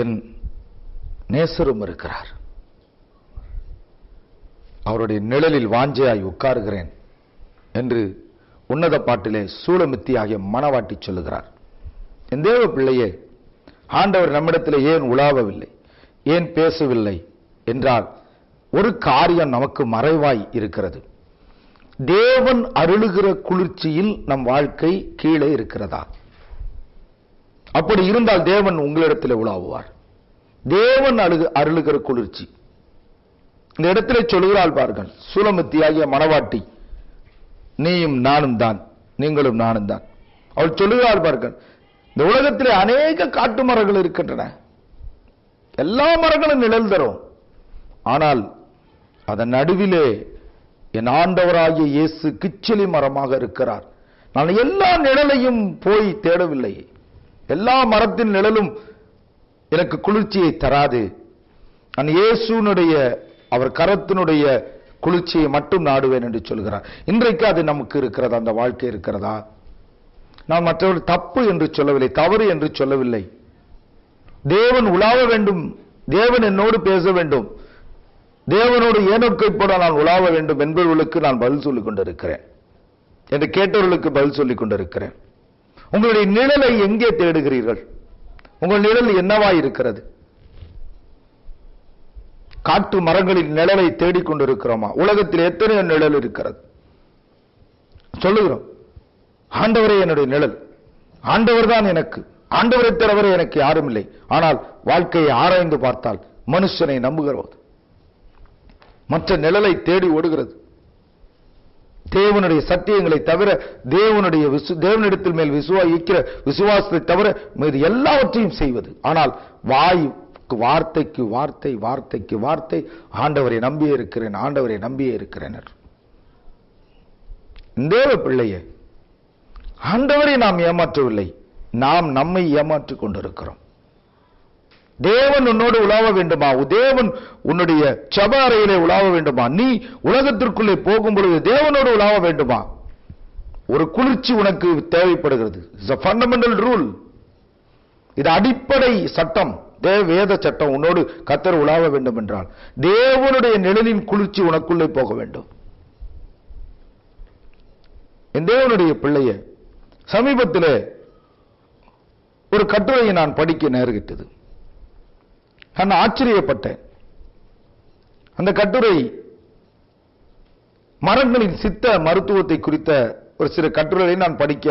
என் நேசரும் இருக்கிறார். அவருடைய நிழலில் வாஞ்சையாய் உட்காருகிறேன் என்று உன்னத பாட்டிலே சூலமித்தியாகிய மணவாட்டி சொல்லுகிறார். என் தேவ பிள்ளையே, ஆண்டவர் நம்மிடத்தில் ஏன் உலாவவில்லை, ஏன் பேசவில்லை என்றால் ஒரு காரியம் நமக்கு மறைவாய் இருக்கிறது. தேவன் அருளுகிற குளிர்ச்சியில் நம் வாழ்க்கை கீழே இருக்கிறதா? அப்படி இருந்தால் தேவன் உங்களிடத்தில் உலாவுவார். தேவன் அருளுகிற குளிர்ச்சி இந்த இடத்திலே சொல்கிறாள் பாருங்கள். சூலமித்தியாகிய மணவாட்டி, நீயும் நானும் தான், நீங்களும் நானும் தான். அவள் சொல்லுகிறாள் பாருங்கள், இந்த உலகத்திலே அநேக காட்டு மரங்கள் இருக்கின்றன, எல்லா மரங்களும் நிழல் தரும். ஆனால் அதன் நடுவிலே என் ஆண்டவராகிய இயேசு கிச்சிலி மரமாக இருக்கிறார். நான் எல்லா நிழலையும் போய் தேடவில்லை. எல்லா மரத்தின் நிழலும் எனக்கு குளிர்ச்சியை தராது. நான் இயேசுனுடைய, அவர் கரத்தினுடைய குளிர்ச்சியை மட்டும் நாடுவேன் என்று சொல்கிறார். இன்றைக்கு அது நமக்கு இருக்கிறதா? அந்த வாழ்க்கை இருக்கிறதா? நான் மற்றவர்கள் தப்பு என்று சொல்லவில்லை, தவறு என்று சொல்லவில்லை. தேவன் உலாவ வேண்டும், தேவன் என்னோடு பேச வேண்டும், தேவனோடு ஏனோக்கை போட நான் உலாவ வேண்டும் என்பவர்களுக்கு நான் பதில் சொல்லிக் கொண்டிருக்கிறேன், என்று கேட்டவர்களுக்கு பதில் சொல்லிக் கொண்டிருக்கிறேன். உங்களுடைய நிழலை எங்கே தேடுகிறீர்கள்? உங்கள் நிழல் என்னவாய் இருக்கிறது? காட்டு மரங்களின் நிழலை தேடிக்கொண்டிருக்கிறோமா? உலகத்தில் எத்தனையோ நிழல் இருக்கிறது. சொல்லுகிறோம், ஆண்டவரே என்னுடைய நிழல், ஆண்டவர் தான் எனக்கு, ஆண்டவரை தவிர எனக்கு யாரும் இல்லை. ஆனால் வாழ்க்கையை ஆராய்ந்து பார்த்தால் மனுஷனை நம்புகிறோம், மற்ற நிழலை தேடி ஓடுகிறது. தேவனுடைய சத்தியங்களை தவிர, தேவனிடத்தில் மேல் விசுவாசத்தை தவிர மீது எல்லாவற்றையும் செய்வது. ஆனால் வார்த்தைக்கு வார்த்தை, வார்த்தைக்கு வார்த்தை, ஆண்டவரை நம்பியே இருக்கிறேன், ஆண்டவரை நம்பியே இருக்கிறேன். தேவ பிள்ளையே, ஆண்டவரை நாம் ஏமாற்றவில்லை, நாம் நம்மை ஏமாற்றிக் கொண்டிருக்கிறோம். தேவன் உன்னோடு உலாவ வேண்டுமா? தேவன் உன்னுடைய ஜெப அறையிலே உலாவ வேண்டுமா? நீ உலகத்திற்குள்ளே போகும் பொழுது தேவனோடு உலாவ வேண்டுமா? ஒரு குளிர்ச்சி உனக்கு தேவைப்படுகிறது. It's a fundamental rule. இது அடிப்படை சட்டம், வேத சட்டம். உன்னோடு கர்த்தர் உலாவ வேண்டும் என்றால் தேவனுடைய நிழலின் குளிர்ச்சி உனக்குள்ளே போக வேண்டும். என் தேவனுடைய பிள்ளையே, சமீபத்தில் ஒரு கட்டுரையை நான் படிக்க நேர்கிட்டது. நான் ஆச்சரியப்பட்டேன். அந்த கட்டுரை மரங்களின் சித்த மருத்துவத்தை குறித்த ஒரு சில கட்டுரைகளை நான் படிக்க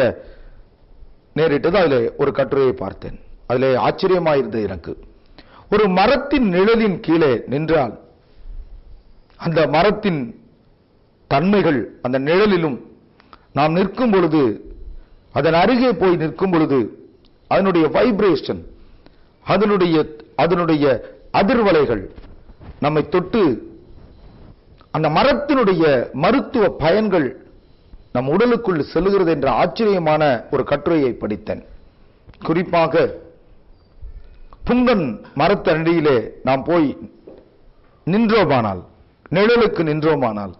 நேரிட்டது. அதில் ஒரு கட்டுரையை பார்த்தேன். அதில் ஆச்சரியமாயிருந்தது எனக்கு. ஒரு மரத்தின் நிழலின் கீழே நின்றால் அந்த மரத்தின் தன்மைகள் அந்த நிழலிலும் நாம் நிற்கும் பொழுது, அதன் அருகே போய் நிற்கும் பொழுது அதனுடைய வைப்ரேஷன், அதனுடைய அதிர்வலைகள் நம்மை தொட்டு அந்த மரத்தினுடைய மருத்துவ பயன்கள் நம் உடலுக்குள் செல்லுகிறது என்ற ஆச்சரியமான ஒரு கட்டுரையை படித்தேன். குறிப்பாக புங்கன் மரத்தடியிலே நாம் போய் நின்றோமானால், நிழலுக்கு நின்றோமானால்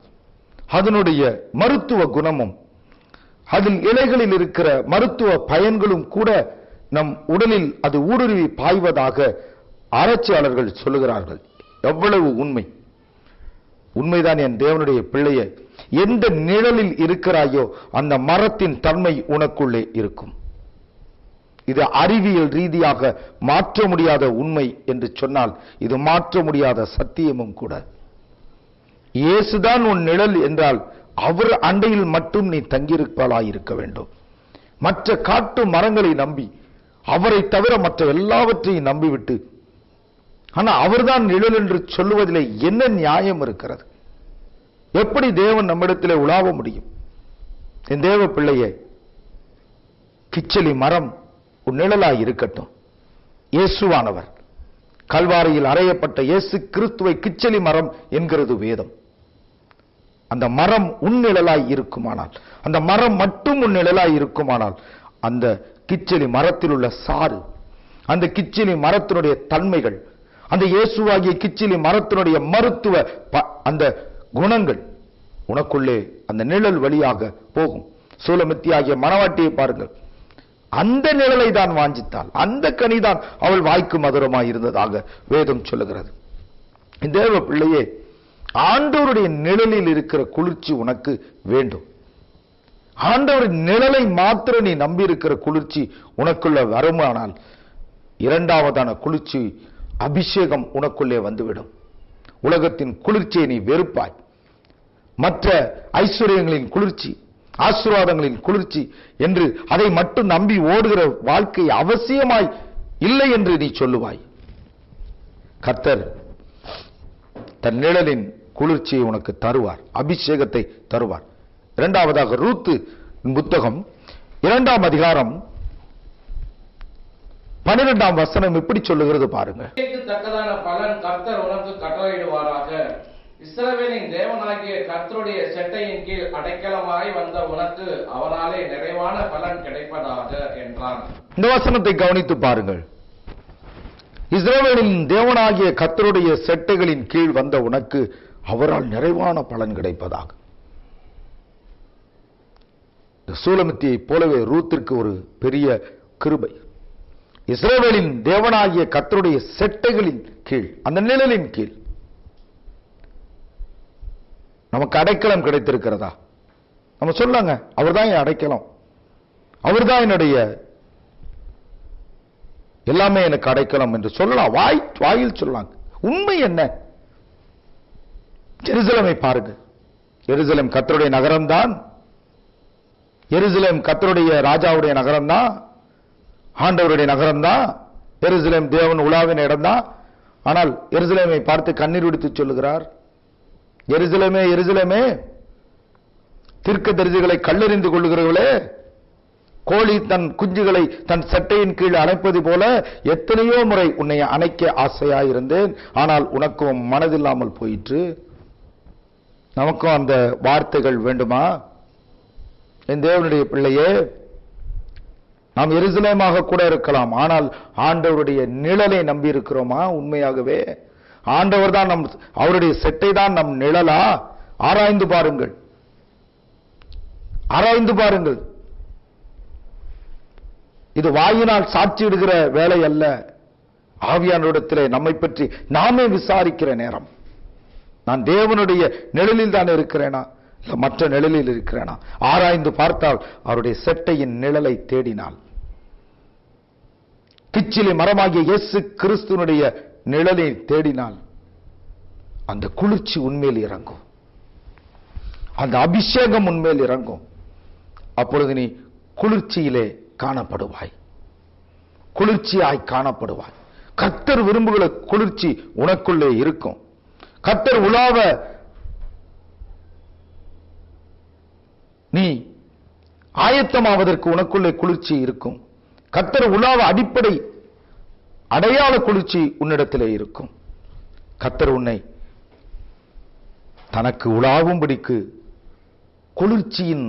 அதனுடைய மருத்துவ குணமும் அதில் இலைகளில் இருக்கிற மருத்துவ பயன்களும் கூட நம் உடலில் அது ஊடுருவி பாய்வதாக ஆராய்ச்சியாளர்கள் சொல்லுகிறார்கள். எவ்வளவு உண்மை! உண்மைதான் என் தேவனுடைய பிள்ளையே. எந்த நிழலில் இருக்கிறாயோ அந்த மரத்தின் தன்மை உனக்குள்ளே இருக்கும். இது அறிவியல் ரீதியாக மாற்ற முடியாத உண்மை என்று சொன்னால் இது மாற்ற முடியாத சத்தியமும் கூட. இயேசுதான் உன் நிழல் என்றால் அவர் அண்டையில் மட்டும் நீ தங்கியிருப்பதாயிருக்க வேண்டும். மற்ற காட்டு மரங்களை நம்பி, அவரை தவிர மற்ற எல்லாவற்றையும் நம்பிவிட்டு, ஆனால் அவர்தான் நிழல் என்று சொல்லுவதிலே என்ன நியாயம் இருக்கிறது? எப்படி தேவன் நம்மிடத்திலே உலாவ முடியும்? என் தேவ பிள்ளையே, கிச்சலி மரம் உன் நிழலாய் இருக்கட்டும். இயேசுவானவர் கல்வாரியில் அறையப்பட்ட இயேசு கிறிஸ்துவை கிச்சலி மரம் என்கிறது வேதம். அந்த மரம் உன் நிழலாய் இருக்குமானால், அந்த மரம் மட்டும் உன் நிழலாய் இருக்குமானால், அந்த கிச்சலி மரத்தில் உள்ள சாறு, அந்த கிச்சலி மரத்தினுடைய தன்மைகள், அந்த இயேசுவாகிய கிச்சலி மரத்தினுடைய மருத்துவ அந்த குணங்கள் உனக்குள்ளே அந்த நிழல் வழியாக போகும். சூலமித்தியாகிய மணவாட்டியை பாருங்கள். அந்த நிழலை தான் வாஞ்சித்தாள், அந்த கனிதான் அவள் வாய்க்கு மதுரமாய் இருந்ததாக வேதம் சொல்லுகிறது. தேவ பிள்ளையே, ஆண்டவருடைய நிழலில் இருக்கிற குளிர்ச்சி உனக்கு வேண்டும். ஆண்டவரின் நிழலை மாத்திரம் நீ நம்பி இருக்கிற குளிர்ச்சி உனக்குள்ள வருமானால், இரண்டாவதான குளிர்ச்சி அபிஷேகம் உனக்குள்ளே வந்துவிடும். உலகத்தின் குளிர்ச்சியை நீ வெறுப்பாய். மற்ற ஐஸ்வர்யங்களின் குளிர்ச்சி, ஆசீர்வாதங்களின் குளிர்ச்சி என்று அதை மட்டும் நம்பி ஓடுகிற வாழ்க்கை அவசியமாய் இல்லை என்று நீ சொல்லுவாய். கர்த்தர் தன் நிழலின் குளிர்ச்சியை உனக்கு தருவார், அபிஷேகத்தை தருவார். இரண்டாவதாக ரூத்து புத்தகம் 2ஆம் அதிகாரம் 12ஆம் வசனம் இப்படி சொல்லுகிறது பாருங்க. தக்கதான பலன் கர்த்தர் உனக்கு கட்டளையிடுவாராக. இஸ்ரவேலின் தேவனாகிய கர்த்தருடைய செட்டையின் கீழ் அடைக்கலமாய் வந்த உனக்கு அவராலே நிறைவான பலன் கிடைப்பதாக என்றான். இந்த வசனத்தை கவனித்து பாருங்கள். இஸ்ரவேலின் தேவனாகிய கர்த்தருடைய செட்டைகளின் கீழ் வந்த உனக்கு அவரால் நிறைவான பலன் கிடைப்பதாக. சூலமித்தியை போலவே ரூத்திற்கு ஒரு பெரிய கிருபை. இஸ்ரவேலின் தேவனாகிய கர்த்தருடைய செட்டைகளின் கீழ், அந்த நிழலின் கீழ் நமக்கு அடைக்கலம் கிடைத்திருக்கிறதா? நம்ம சொல்லாங்க, அவர்தான் என் அடைக்கலம், அவர்தான் என்னுடைய எல்லாமே எனக்கு அடைக்கலம் என்று சொல்லலாம். வாயில் சொல்லலாம். உண்மை என்ன? எருசலேமை பாருங்க. எருசலேம் கர்த்தருடைய நகரம்தான். எருசலேம் கர்த்தருடைய ராஜாவுடைய நகரம்தான், ஆண்டவருடைய நகரம்தான். எருசலேம் தேவன் உலாவின இடம்தான். ஆனால் எருசலேமை பார்த்து கண்ணீர் விடுத்து சொல்லுகிறார், எருசலேமே எருசலேமே, தீர்க்கதரிசிகளை கல்லெறிந்து கொள்ளுகிறவர்களே, கோழி தன் குஞ்சுகளை தன் சட்டையின் கீழ் அணைப்பது போல எத்தனையோ முறை உன்னை அணைக்க ஆசையாயிருந்தேன், ஆனால் உனக்கும் மனதில்லாமல் போயிற்று. நமக்கும் அந்த வார்த்தைகள் வேண்டுமா? என் தேவனுடைய பிள்ளையே, நாம் எருசலேமாக கூட இருக்கலாம், ஆனால் ஆண்டவருடைய நிழலை நம்பி இருக்கிறோமா? உண்மையாகவே ஆண்டவர் தான் அவருடைய செட்டை தான் நம் நிழலா? ஆராய்ந்து பாருங்கள், ஆராய்ந்து பாருங்கள். இது வாயினால் சாட்சியிடுகிற வேலை அல்ல, ஆவியானவரிடத்திலே நம்மை பற்றி நாமே விசாரிக்கிற நேரம். நான் தேவனுடைய நிழலில் தான் இருக்கிறேனா, இல்ல மற்ற நிழலில் இருக்கிறேனா? ஆராய்ந்து பார்த்தால் அவருடைய செட்டையின் நிழலை தேடினால், கிச்சிலி மரமாகிய இயேசு கிறிஸ்துவனுடைய நிழலை தேடினால் அந்த குளிர்ச்சி உண்மையில் இறங்கும், அந்த அபிஷேகம் உண்மையில் இறங்கும். அப்பொழுது நீ குளிர்ச்சியிலே காணப்படுவாய், குளிர்ச்சியாய் காணப்படுவாய். கர்த்தர் விரும்புகிற குளிர்ச்சி உனக்குள்ளே இருக்கும். கர்த்தர் உலாவ நீ ஆயத்தமாவதற்கு உனக்குள்ளே குளிர்ச்சி இருக்கும். கர்த்தர் உலாவ அடிப்படை அடையாள குளிர்ச்சி உன்னிடத்திலே இருக்கும். கர்த்தர் உன்னை தனக்கு உலாவும்படிக்கு குளிர்ச்சியின்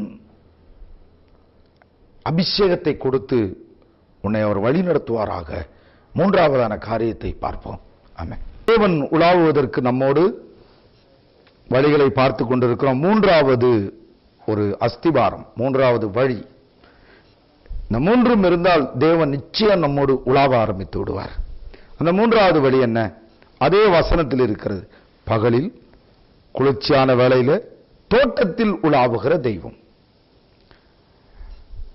அபிஷேகத்தை கொடுத்து உன்னை அவர் வழி நடத்துவாராக. மூன்றாவதான காரியத்தை பார்ப்போம். ஆமென். தேவன் உலாவுவதற்கு நம்மோடு வழிகளை பார்த்து கொண்டிருக்கிறோம். மூன்றாவது ஒரு அஸ்திபாரம், மூன்றாவது வழி. இந்த மூன்றும் இருந்தால் தேவன் நிச்சயம் நம்மோடு உலாவ ஆரம்பித்து விடுவார். அந்த மூன்றாவது வழி என்ன? அதே வசனத்தில் இருக்கிறது. பகலில் குளிர்ச்சியான வேளையில தோட்டத்தில் உலாவுகிற தெய்வம்.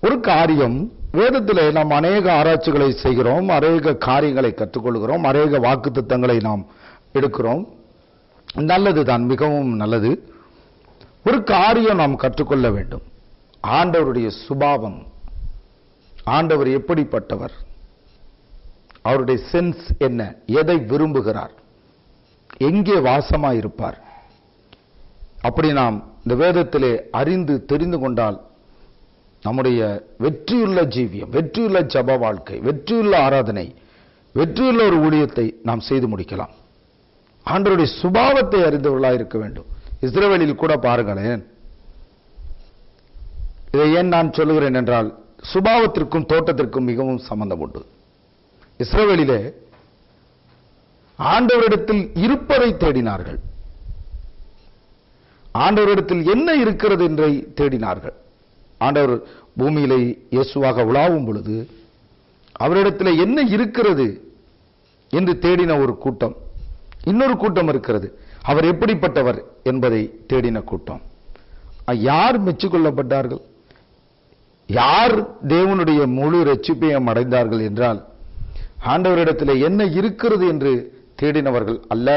ஒரு காரியம், வேதத்திலே நாம் அநேக ஆராய்ச்சிகளை செய்கிறோம், அநேக காரியங்களை கற்றுக்கொள்கிறோம், அநேக வாக்குத்தத்தங்களை நாம் எடுக்கிறோம். நல்லதுதான், மிகவும் நல்லது. ஒரு காரியம் நாம் கற்றுக்கொள்ள வேண்டும். ஆண்டவருடைய சுபாவம், ஆண்டவர் எப்படிப்பட்டவர், அவருடைய சென்ஸ் என்ன, எதை விரும்புகிறார், எங்கே வாசமாயிருப்பார். அப்படி நாம் இந்த வேதத்திலே அறிந்து தெரிந்து கொண்டால் நம்முடைய வெற்றியுள்ள ஜீவியம், வெற்றியுள்ள ஜப வாழ்க்கை, வெற்றியுள்ள ஆராதனை, வெற்றியுள்ள ஒரு ஊழியத்தை நாம் செய்து முடிக்கலாம். ஆண்டவருடைய சுபாவத்தை அறிந்தவர்களாக இருக்க வேண்டும். இஸ்ரவேலில் கூட பாருங்களேன், இதை ஏன் நான் சொல்லுகிறேன் என்றால், சுபாவத்திற்கும் தோட்டத்திற்கும் மிகவும் சம்பந்தம் உண்டு. இஸ்ரவேலிலே ஆண்டவரிடத்தில் இருப்பதை தேடினார்கள், ஆண்டவரிடத்தில் என்ன இருக்கிறது என்றை தேடினார்கள். ஆண்டவர் பூமியிலே இயேசுவாக உலாவும் பொழுது அவரிடத்தில் என்ன இருக்கிறது என்று தேடின ஒரு கூட்டம், இன்னொரு கூட்டம் இருக்கிறது, அவர் எப்படிப்பட்டவர் என்பதை தேடின கூட்டம். யார் மெச்சுக்கொள்ளப்பட்டார்கள், யார் தேவனுடைய முழு ரட்சிப்பையும் அடைந்தார்கள் என்றால், ஆண்டவரிடத்தில் என்ன இருக்கிறது என்று தேடினவர்கள் அல்ல,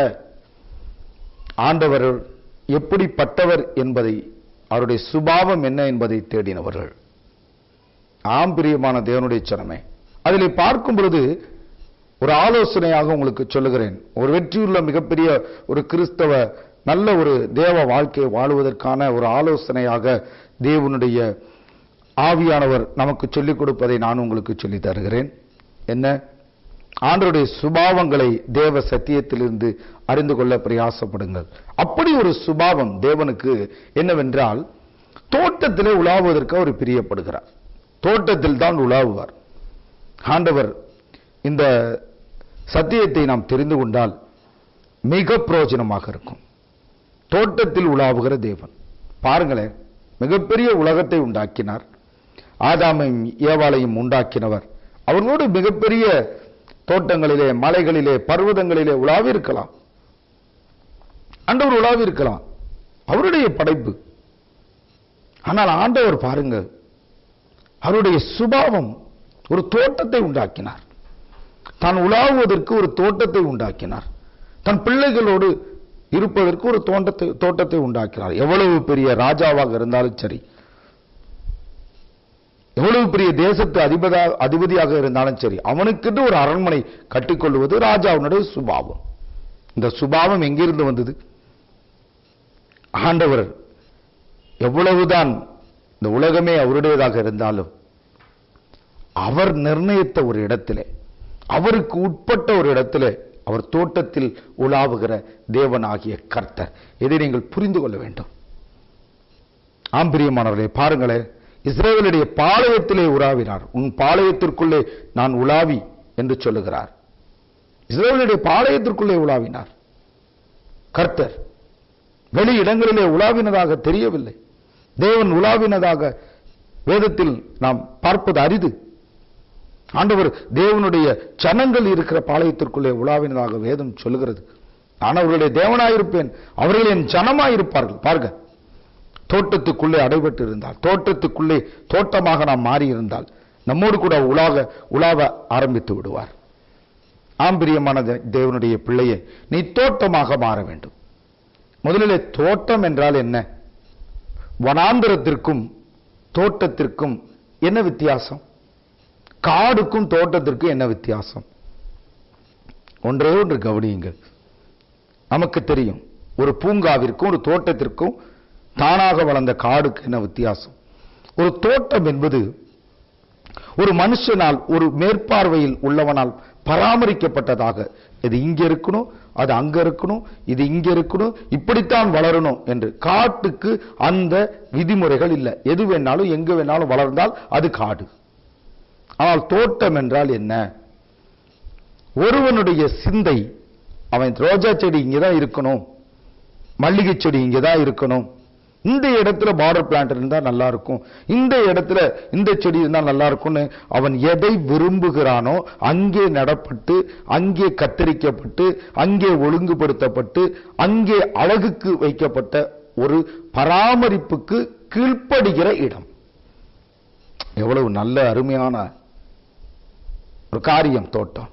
ஆண்டவர் எப்படிப்பட்டவர் என்பதை, அவருடைய சுபாவம் என்ன என்பதை தேடினவர்கள். ஆம் பிரியமான தேவனுடைய ஜனமே, அதில் பார்க்கும் பொழுது ஒரு ஆலோசனையாக உங்களுக்கு சொல்லுகிறேன். ஒரு வெற்றியுள்ள மிகப்பெரிய ஒரு கிறிஸ்தவ நல்ல ஒரு தேவ வாழ்க்கையை வாழுவதற்கான ஒரு ஆலோசனையாக தேவனுடைய ஆவியானவர் நமக்கு சொல்லிக் கொடுப்பதை நான் உங்களுக்கு சொல்லி தருகிறேன். என்ன? ஆண்டவருடைய சுபாவங்களை தேவ சத்தியத்திலிருந்து அறிந்து கொள்ள பிரயாசப்படுங்கள். அப்படி ஒரு சுபாவம் தேவனுக்கு என்னவென்றால், தோட்டத்திலே உலாவுவதற்கு அவர் பிரியப்படுகிறார். தோட்டத்தில் தான் உலாவுவார். ஆண்டவர் இந்த சத்தியத்தை நாம் தெரிந்து கொண்டால் மிக பிரயோஜனமாக இருக்கும். தோட்டத்தில் உலாவுகிற தேவன். பாருங்களேன், மிகப்பெரிய உலகத்தை உண்டாக்கினார். ஆதாமையும் ஏவாளையும் உண்டாக்கினவர் அவர்களோடு மிகப்பெரிய தோட்டங்களிலே, மலைகளிலே, பர்வதங்களிலே உலாவி இருக்கலாம். ஆண்டவர் உலாவி இருக்கலாம், அவருடைய படைப்பு. ஆனால் ஆண்டவர் பாருங்க, அவருடைய சுபாவம் ஒரு தோட்டத்தை உண்டாக்கினார். தான் உலாவுவதற்கு ஒரு தோட்டத்தை உண்டாக்கினார். தன் பிள்ளைகளோடு இருப்பதற்கு ஒரு தோட்டத்தை உண்டாக்கினார். எவ்வளவு பெரிய ராஜாவாக இருந்தாலும் சரி, எவ்வளவு பெரிய தேசத்து அதிபதியாக இருந்தாலும் சரி, அவனுக்கென்று ஒரு அரண்மனை கட்டிக்கொள்வது ராஜாவுடைய சுபாவம். இந்த சுபாவம் எங்கிருந்து வந்தது? ஆண்டவர் எவ்வளவுதான் இந்த உலகமே அவருடையதாக இருந்தாலும் அவர் நிர்ணயித்த ஒரு இடத்திலே, அவருக்கு உட்பட்ட ஒரு இடத்திலே அவர் தோட்டத்தில் உலாவுகிற தேவனாகிய கர்த்தர். இதை நீங்கள் புரிந்து கொள்ள வேண்டும். ஆம் பிரியமானவர்களே, பாருங்களே, இஸ்ரவேலுடைய பாளையத்திலே உலாவினார். உன் பாளையத்திற்குள்ளே நான் உலாவி என்று சொல்லுகிறார். இஸ்ரவேலுடைய பாளையத்திற்குள்ளே உலாவினார் கர்த்தர். வெளி இடங்களிலே உலாவினதாக தெரியவில்லை. தேவன் உலாவினதாக வேதத்தில் நாம் பார்ப்பது அரிது. ஆண்டவர் தேவனுடைய ஜனங்கள் இருக்கிற பாளையத்திற்குள்ளே உலாவினதாக வேதம் சொல்லுகிறது. நான் அவர்களுடைய தேவனாயிருப்பேன், அவர்கள் என் ஜனமாயிருப்பார்கள். பாருங்க, தோட்டத்துக்குள்ளே அடைபட்டு இருந்தால், தோட்டத்துக்குள்ளே தோட்டமாக நாம் மாறி இருந்தால் நம்மோடு கூட உலாவ ஆரம்பித்து விடுவார். ஆம் பிரியமான தேவனுடைய பிள்ளையே, நீ தோட்டமாக மாற வேண்டும். முதலிலே தோட்டம் என்றால் என்ன? வனாந்தரத்திற்கும் தோட்டத்திற்கும் என்ன வித்தியாசம்? காடுக்கும் தோட்டத்திற்கும் என்ன வித்தியாசம்? ஒன்றே ஒன்று கவனியுங்கள். நமக்கு தெரியும், ஒரு பூங்காவிற்கும் ஒரு தோட்டத்திற்கும் தானாக வளர்ந்த காடுக்கு என்ன வித்தியாசம்? ஒரு தோட்டம் என்பது ஒரு மனுஷனால், ஒரு மேற்பார்வையில் உள்ளவனால் பராமரிக்கப்பட்டதாக, இது இங்க இருக்கணும், அது அங்க இருக்கணும், இது இங்க இருக்கணும், இப்படித்தான் வளரணும் என்று. காட்டுக்கு அந்த விதிமுறைகள் இல்லை. எது வேணாலும் எங்க வேணாலும் வளர்ந்தால் அது காடு. ஆனால் தோட்டம் என்றால் என்ன? ஒருவனுடைய சிந்தை, அவன் ரோஜா செடி இங்கதான் இருக்கணும், மல்லிகை செடி இங்கதான் இருக்கணும், இந்த இடத்துல பார்டர் பிளான்ட் இருந்தா நல்லா இருக்கும், இந்த இடத்துல இந்த செடி இருந்தா நல்லா இருக்கும்னு அவன் எதை விரும்புகிறானோ அங்கே நடப்பட்டு, அங்கே கத்தரிக்கப்பட்டு, அங்கே ஒழுங்குபடுத்தப்பட்டு, அங்கே அழகுக்கு வைக்கப்பட்ட ஒரு பராமரிப்புக்கு கீழ்ப்படுகிற இடம். எவ்வளவு நல்ல அருமையான ஒரு காரியம் தோட்டம்.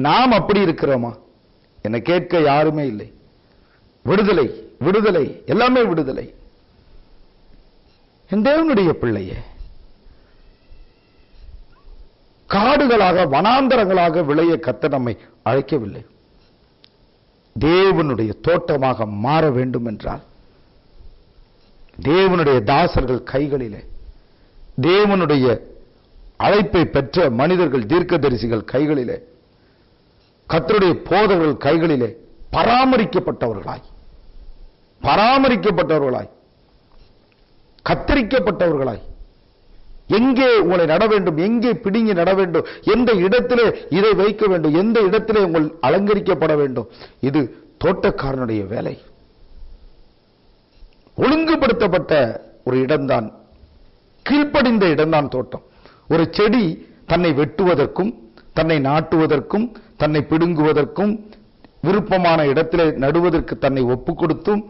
நாம் அப்படி இருக்கிறோமா? என்னை கேட்க யாருமே இல்லை. விடுதலை, விடுதலை, எல்லாமே விடுதலை. என் தேவனுடைய பிள்ளையே, காடுகளாக வனாந்தரங்களாக விளைய கர்த்தர் நம்மை அழைக்கவில்லை. தேவனுடைய தோட்டமாக மாற வேண்டும் என்றால் தேவனுடைய தாசர்கள் கைகளிலே, தேவனுடைய அழைப்பை பெற்ற மனிதர்கள், தீர்க்கதரிசிகள் கைகளிலே, கர்த்தருடைய போதகர்கள் கைகளிலே பராமரிக்கப்பட்டவர்களாய், கத்தரிக்கப்பட்டவர்களாய், எங்கே உங்களை நட வேண்டும், எங்கே பிடுங்கி நட வேண்டும், எந்த இடத்திலே இதை வைக்க வேண்டும், எந்த இடத்திலே உங்கள் அலங்கரிக்கப்பட வேண்டும், இது தோட்டக்காரனுடைய வேலை. ஒழுங்குபடுத்தப்பட்ட ஒரு இடம்தான், கீழ்ப்படிந்த இடம்தான் தோட்டம். ஒரு செடி தன்னை வெட்டுவதற்கும், தன்னை நாட்டுவதற்கும், தன்னை பிடுங்குவதற்கும், விருப்பமான இடத்திலே நடுவதற்கு தன்னை ஒப்புக் கொடுத்தும்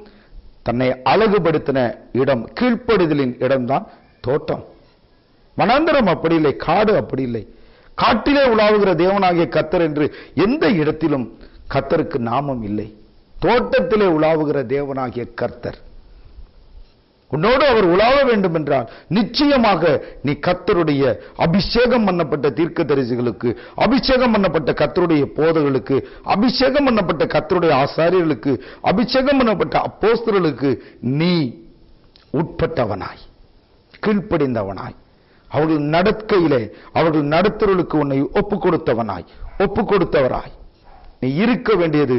தன்னை அழகுபடுத்தின இடம், கீழ்ப்படிதலின் இடம்தான் தோட்டம். வனாந்தரம் அப்படி இல்லை, காடு அப்படி இல்லை. காட்டிலே உலாவுகிற தேவனாகிய கர்த்தர் என்று எந்த இடத்திலும் கர்த்தருக்கு நாமம் இல்லை. தோட்டத்திலே உலாவுகிற தேவனாகிய கர்த்தர். உன்னோடு அவர் உலாவ வேண்டும் என்றால் நிச்சயமாக நீ கர்த்தருடைய அபிஷேகம் பண்ணப்பட்ட தீர்க்கதரிசிகளுக்கு, அபிஷேகம் பண்ணப்பட்ட கர்த்தருடைய போதகர்களுக்கு, அபிஷேகம் பண்ணப்பட்ட கர்த்தருடைய ஆசாரியர்களுக்கு, அபிஷேகம் பண்ணப்பட்ட அப்போஸ்தலர்களுக்கு நீ உட்பட்டவனாய், கீழ்ப்படிந்தவனாய், அவர்கள் நடக்கையிலே, அவர்கள் நடத்துறலுக்கு உன்னை ஒப்புக் கொடுத்தவராய் நீ இருக்க வேண்டியது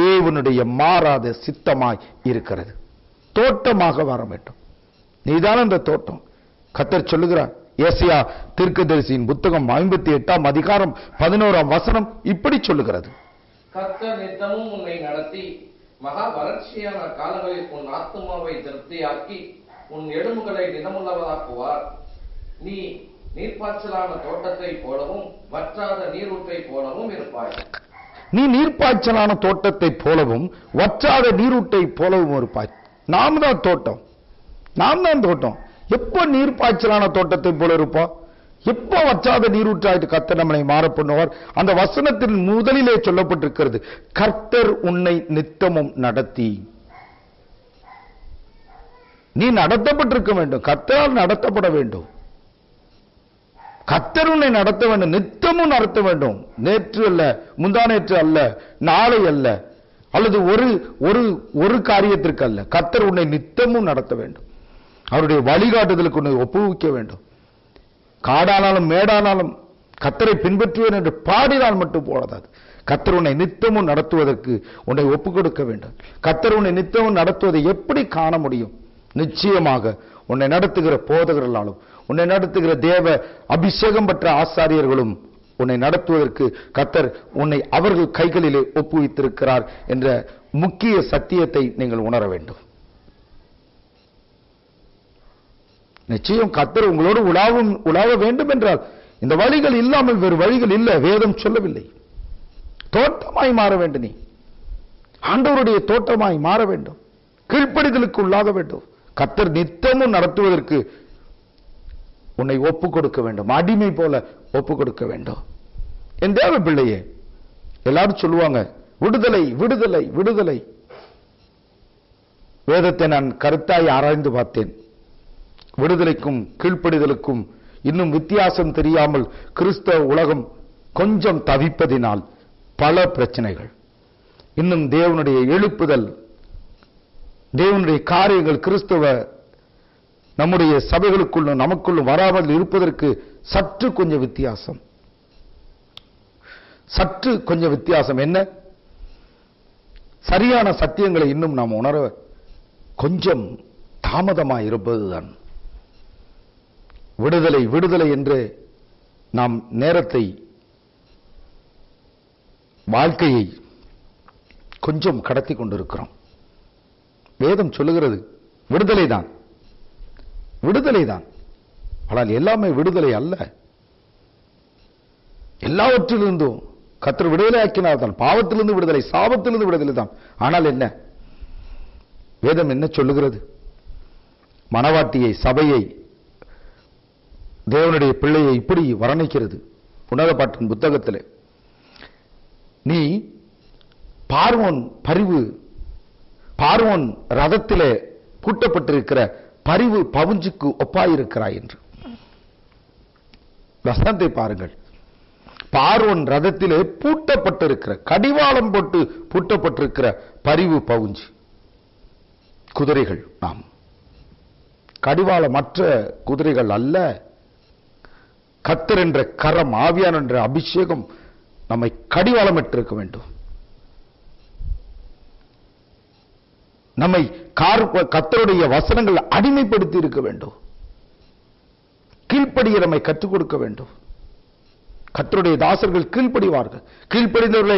தேவனுடைய மாறாத சித்தமாய் இருக்கிறது. தோட்டமாக வர வேண்டும். நீதான் அந்த தோட்டம். கர்த்தர் சொல்லுகிறார், ஏசாயா தீர்க்கதரிசியின் புத்தகம் 58ஆம் அதிகாரம் 11ஆம் வசனம் இப்படி சொல்லுகிறது. கர்த்தர் நித்தமும் உன்னை நடத்தி மகா வறட்சியான காலங்களில் உன் ஆத்துமாவை திருப்தியாக்கி உன் எலும்புகளை நிலமுள்ளவதாக்குவார். நீ நீர்ப்பாய்ச்சலான தோட்டத்தை போலவும் வற்றாத நீரூற்றை போலவும் இருப்பாய். நீ நீர்ப்பாய்ச்சலான தோட்டத்தை போலவும் வற்றாத நீரூற்றை போலவும் இருப்பாய். நாம் தான் தோட்டம், நாம் தான் தோட்டம். எப்ப நீர்ப்பாய்ச்சலான தோட்டத்தை போல இருப்போம், எப்ப வற்றாத நீரூற்றாயிட்டு கர்த்தர் நம்மளை மாற பண்ணுவார். அந்த வசனத்தின் முதலிலே சொல்லப்பட்டிருக்கிறது, கர்த்தர் உன்னை நித்தமும் நடத்தி. நீ நடத்தப்பட்டிருக்க வேண்டும், கர்த்தரால் நடத்தப்பட வேண்டும். கர்த்தர் உன்னை நடத்த வேண்டும், நித்தமும் நடத்த வேண்டும். நேற்று அல்ல, முந்தா நேற்று அல்ல, நாளை அல்ல, அல்லது ஒரு ஒரு ஒரு காரியத்திற்கு அல்ல. கர்த்தர் உன்னை நித்தமும் நடத்த வேண்டும். அவருடைய வழிகாட்டுதலுக்கு உன்னை ஒப்புவிக்க வேண்டும். காடானாலும் மேடானாலும் கர்த்தரை பின்பற்றுவேன் என்று பாடினால் மட்டும் போதாது. கர்த்தர் உன்னை நித்தமும் நடத்துவதற்கு உன்னை ஒப்புக் கொடுக்க வேண்டும். கர்த்தர் உன்னை நித்தமும் நடத்துவதை எப்படி காண முடியும்? நிச்சயமாக உன்னை நடத்துகிற போதகர்களாலும் உன்னை நடத்துகிற தேவ அபிஷேகம் பெற்ற ஆசாரியர்களும் உன்னை நடத்துவதற்கு கர்த்தர் உன்னை அவர்கள் கைகளிலே ஒப்புவித்திருக்கிறார் என்ற முக்கிய சத்தியத்தை நீங்கள் உணர வேண்டும். நிச்சயம் கர்த்தர் உங்களோடு உலாவ வேண்டும் என்றால் இந்த வழிகள் இல்லாமல் வேறு வழிகள் இல்லை. வேதம் சொல்லவில்லை. தோட்டமாய் மாற வேண்டும். நீ ஆண்டவருடைய தோட்டமாய் மாற வேண்டும். கீழ்ப்படிதலுக்கு உள்ளாக வேண்டும். கர்த்தர் நித்தமும் நடத்துவதற்கு உன்னை ஒப்புக் கொடுக்க வேண்டும். அடிமை போல ஒப்புக் கொடுக்க வேண்டும். என் தேவ பிள்ளையே, எல்லாரும் சொல்லுவாங்க விடுதலை விடுதலை விடுதலை. வேதத்தை நான் கருத்தாய் ஆராய்ந்து பார்த்தேன். விடுதலைக்கும் கீழ்ப்படிதலுக்கும் இன்னும் வித்தியாசம் தெரியாமல் கிறிஸ்தவ உலகம் கொஞ்சம் தவிப்பதினால் பல பிரச்சனைகள். இன்னும் தேவனுடைய எழுப்புதல், தேவனுடைய காரியங்கள் கிறிஸ்தவ நம்முடைய சபைகளுக்குள்ளும் நமக்குள்ளும் வராமல் இருப்பதற்கு சற்று கொஞ்சம் வித்தியாசம். சற்று கொஞ்சம் வித்தியாசம் என்ன? சரியான சத்தியங்களை இன்னும் நாம் உணர கொஞ்சம் தாமதமாக இருப்பதுதான். விடுதலை விடுதலை என்று நாம் நேரத்தை, வாழ்க்கையை கொஞ்சம் கடத்தி கொண்டிருக்கிறோம். வேதம் சொல்லுகிறது விடுதலை தான், விடுதலை தான். ஆனால் எல்லாமே விடுதலை அல்ல. எல்லாவற்றிலிருந்தும் கர்த்தர் விடுதலை ஆக்கினார் தான். பாவத்திலிருந்து விடுதலை, சாபத்திலிருந்து விடுதலை தான். ஆனால் என்ன வேதம் என்ன சொல்லுகிறது? மணவாட்டியை, சபையை, தேவனுடைய பிள்ளையை இப்படி வர்ணிக்கிறது உன்னத பாட்டின் புத்தகத்திலே. நீ பார்வோன் ரதத்திலே பூட்டப்பட்டிருக்கிற பரிவு பவுஞ்சுக்கு ஒப்பாயிருக்கிறாய் என்று. வசனத்தை பாருங்கள். பார்வோன் ரதத்திலே பூட்டப்பட்டிருக்கிற, கடிவாளம் போட்டு பூட்டப்பட்டிருக்கிற பரிவு பவுஞ்சு குதிரைகள். நாம் கடிவாளமற்ற குதிரைகள் அல்ல. கர்த்தர் என்ற கரம், ஆவியான் என்ற அபிஷேகம் நம்மை கடிவாளமிட்டிருக்க வேண்டும். நம்மை கர்த்தருடைய வசனங்கள் அடிமைப்படுத்தி இருக்க வேண்டும். கீழ்ப்படிய நம்மை கற்றுக் கொடுக்க வேண்டும். கர்த்தருடைய தாசர்கள் கீழ்ப்படிவார்கள். படித்தவர்களே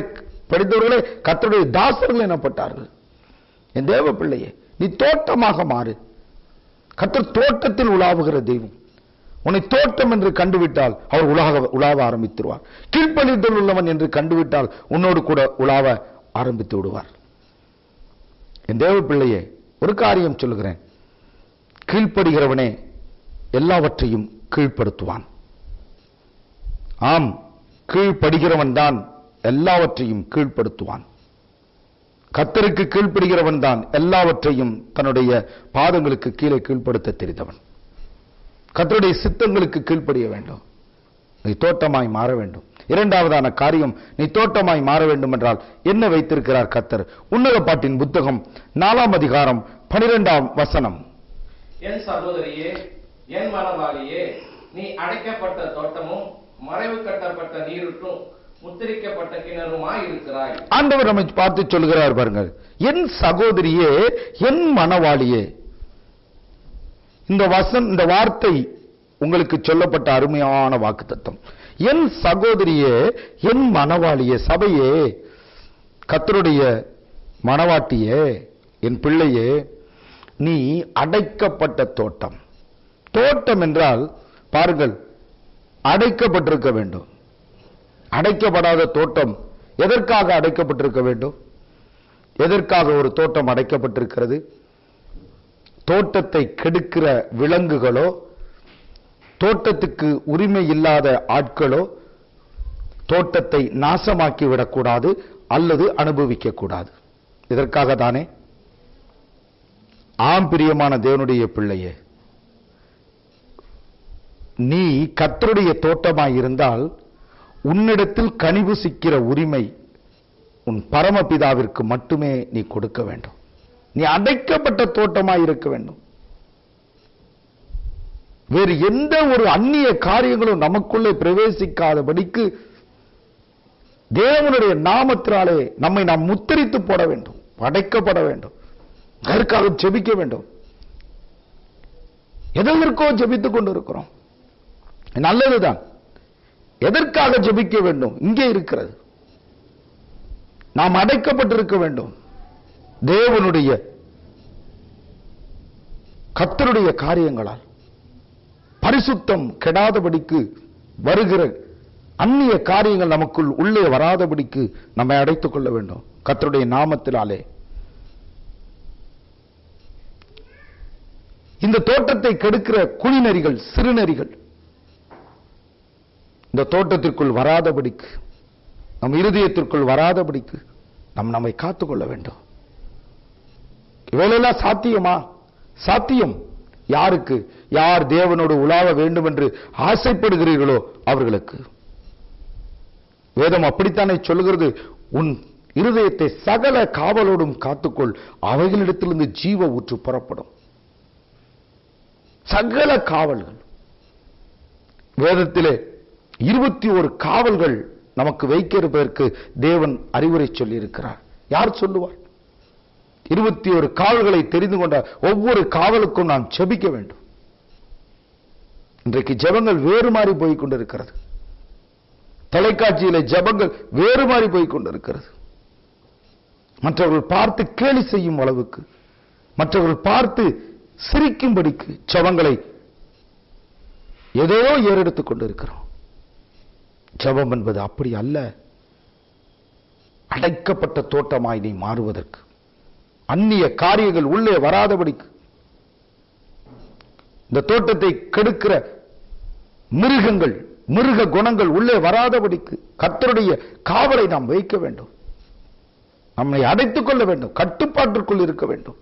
கர்த்தருடைய தாசர்கள் எனப்பட்டார்கள். என் தேவ பிள்ளையே, நீ தோட்டமாக மாறு. கர்த்தர் தோட்டத்தில் உலாவுகிற தெய்வம். உன்னை தோட்டம் என்று கண்டுவிட்டால் அவர் உலாவ ஆரம்பித்துருவார். கீழ்ப்படிதல் உள்ளவன் என்று கண்டுவிட்டால் உன்னோடு கூட உலாவ ஆரம்பித்து விடுவார். என் தேவ பிள்ளையே, ஒரு காரியம் சொல்லுகிறேன். கீழ்ப்படுகிறவனே எல்லாவற்றையும் கீழ்ப்படுத்துவான். ஆம், கீழ்ப்படுகிறவன் தான் எல்லாவற்றையும் கீழ்ப்படுத்துவான். கர்த்தருக்கு கீழ்ப்படுகிறவன் தான் எல்லாவற்றையும் தன்னுடைய பாதங்களுக்கு கீழே கீழ்ப்படுத்த தெரிந்தவன். கர்த்தருடைய சித்தங்களுக்கு கீழ்ப்படிய வேண்டும். நீ தோட்டமாய் மாற வேண்டும். இரண்டாவதான காரியம், நீ தோட்டமாய் மாற வேண்டும் என்றால் என்ன வைத்திருக்கிறார் கர்த்தர்? உன்னத பாட்டின் புத்தகம் 4ஆம் அதிகாரம் 12ஆம் வசனம். என் சகோதரியே, என் மனவாளியே, நீ அடைக்கப்பட்ட தோட்டமும் மறைவு கட்டப்பட்ட நீருட்டும் முத்திரிக்கப்பட்ட கிணறுமாய் இருக்கிறாய். ஆண்டவர் நம்மை பார்த்து சொல்கிறார் பாருங்கள், என் சகோதரியே, என் மனவாளியே. இந்த வார்த்தை உங்களுக்கு சொல்லப்பட்ட அருமையான வாக்குத்தத்தம். என் சகோதரியே, என் மனவாளியே, சபையே, கர்த்தருடைய மனவாட்டியே, என் பிள்ளையே, நீ அடைக்கப்பட்ட தோட்டம். தோட்டம் என்றால் பாருங்கள், அடைக்கப்பட்டிருக்க வேண்டும். அடைக்கப்படாத தோட்டம் எதற்காக அடைக்கப்பட்டிருக்க வேண்டும்? எதற்காக ஒரு தோட்டம் அடைக்கப்பட்டிருக்கிறது? தோட்டத்தை கெடுக்கிற விலங்குகளோ, தோட்டத்துக்கு உரிமை இல்லாத ஆட்களோ தோட்டத்தை நாசமாக்கி விடக்கூடாது அல்லது அனுபவிக்க கூடாது. இதற்காக தானே? ஆம் பிரியமான தேவனுடைய பிள்ளையே, நீ கர்த்தருடைய தோட்டமாய் இருந்தால் உன்னிடத்தில் கனிவு சிக்கிற உரிமை உன் பரமபிதாவிற்கு மட்டுமே நீ கொடுக்க வேண்டும். நீ அடைக்கப்பட்ட தோட்டமாய் இருக்க வேண்டும். வேறு எந்த ஒரு அந்நிய காரியங்களும் நமக்குள்ளே பிரவேசிக்காதபடிக்கு தேவனுடைய நாமத்தினாலே நம்மை நாம் முத்திரித்து போட வேண்டும், அடைக்கப்பட வேண்டும். அதற்காக ஜெபிக்க வேண்டும். எதற்கோ ஜெபித்துக் கொண்டிருக்கிறோம், நல்லதுதான். எதற்காக ஜெபிக்க வேண்டும்? இங்கே இருக்கிறது. நாம் அடைக்கப்பட்டிருக்க வேண்டும். தேவனுடைய கர்த்தருடைய காரியங்களால் பரிசுத்தம் கெடாதபடிக்கு வருகிற அந்நிய காரியங்கள் நமக்குள் உள்ளே வராதபடிக்கு நம்மை அடைத்துக் கொள்ள வேண்டும் கர்த்தருடைய நாமத்தினாலே. இந்த தோட்டத்தை கெடுக்கிற குழிநரிகள், சிறுநரிகள் இந்த தோட்டத்திற்குள் வராதபடிக்கு, நம் இருதயத்திற்குள் வராதபடிக்கு நம்மை காத்துக்கொள்ள வேண்டும். இவையெல்லாம் சாத்தியமா? சாத்தியம். யாருக்கு? யார் தேவனோடு உலாவ வேண்டும் என்று ஆசைப்படுகிறீர்களோ அவர்களுக்கு. வேதம் அப்படித்தானே சொல்லுகிறது, உன் இருதயத்தை சகல காவலோடும் காத்துக்கொள், அவைகளிடத்திலிருந்து ஜீவ ஊற்று புறப்படும். சகல காவல்கள். வேதத்திலே 21 காவல்கள் நமக்கு வைக்க இருப்பதற்கு தேவன் அறிவுரை சொல்லி இருக்கிறார். யார் சொல்லுவார்? 21 காவல்களை தெரிந்து கொண்ட ஒவ்வொரு காவலுக்கும் நாம் ஜெபிக்க வேண்டும். இன்றைக்கு ஜெபங்கள் வேறு மாறி போய் கொண்டிருக்கிறது. தொலைக்காட்சியிலே ஜெபங்கள் வேறு மாறி போய் கொண்டிருக்கிறது. மற்றவர்கள் பார்த்து கேலி செய்யும் அளவுக்கு, மற்றவர்கள் பார்த்து சிரிக்கும்படிக்கு ஜெபங்களை ஏதோ ஏறெடுத்துக் கொண்டிருக்கிறோம். ஜெபம் என்பது அப்படி அல்ல. அடைக்கப்பட்ட தோட்டமாய் நீ மாறுவதற்கு, அந்நிய காரியங்கள் உள்ளே வராதபடிக்கு, இந்த தோட்டத்தை கெடுக்கிற மிருகங்கள், மிருக குணங்கள் உள்ளே வராதபடிக்கு கர்த்தருடைய காவலை நாம் வைக்க வேண்டும். நம்மை அடைத்துக் கொள்ள வேண்டும், கட்டுப்பாட்டிற்குள் இருக்க வேண்டும்.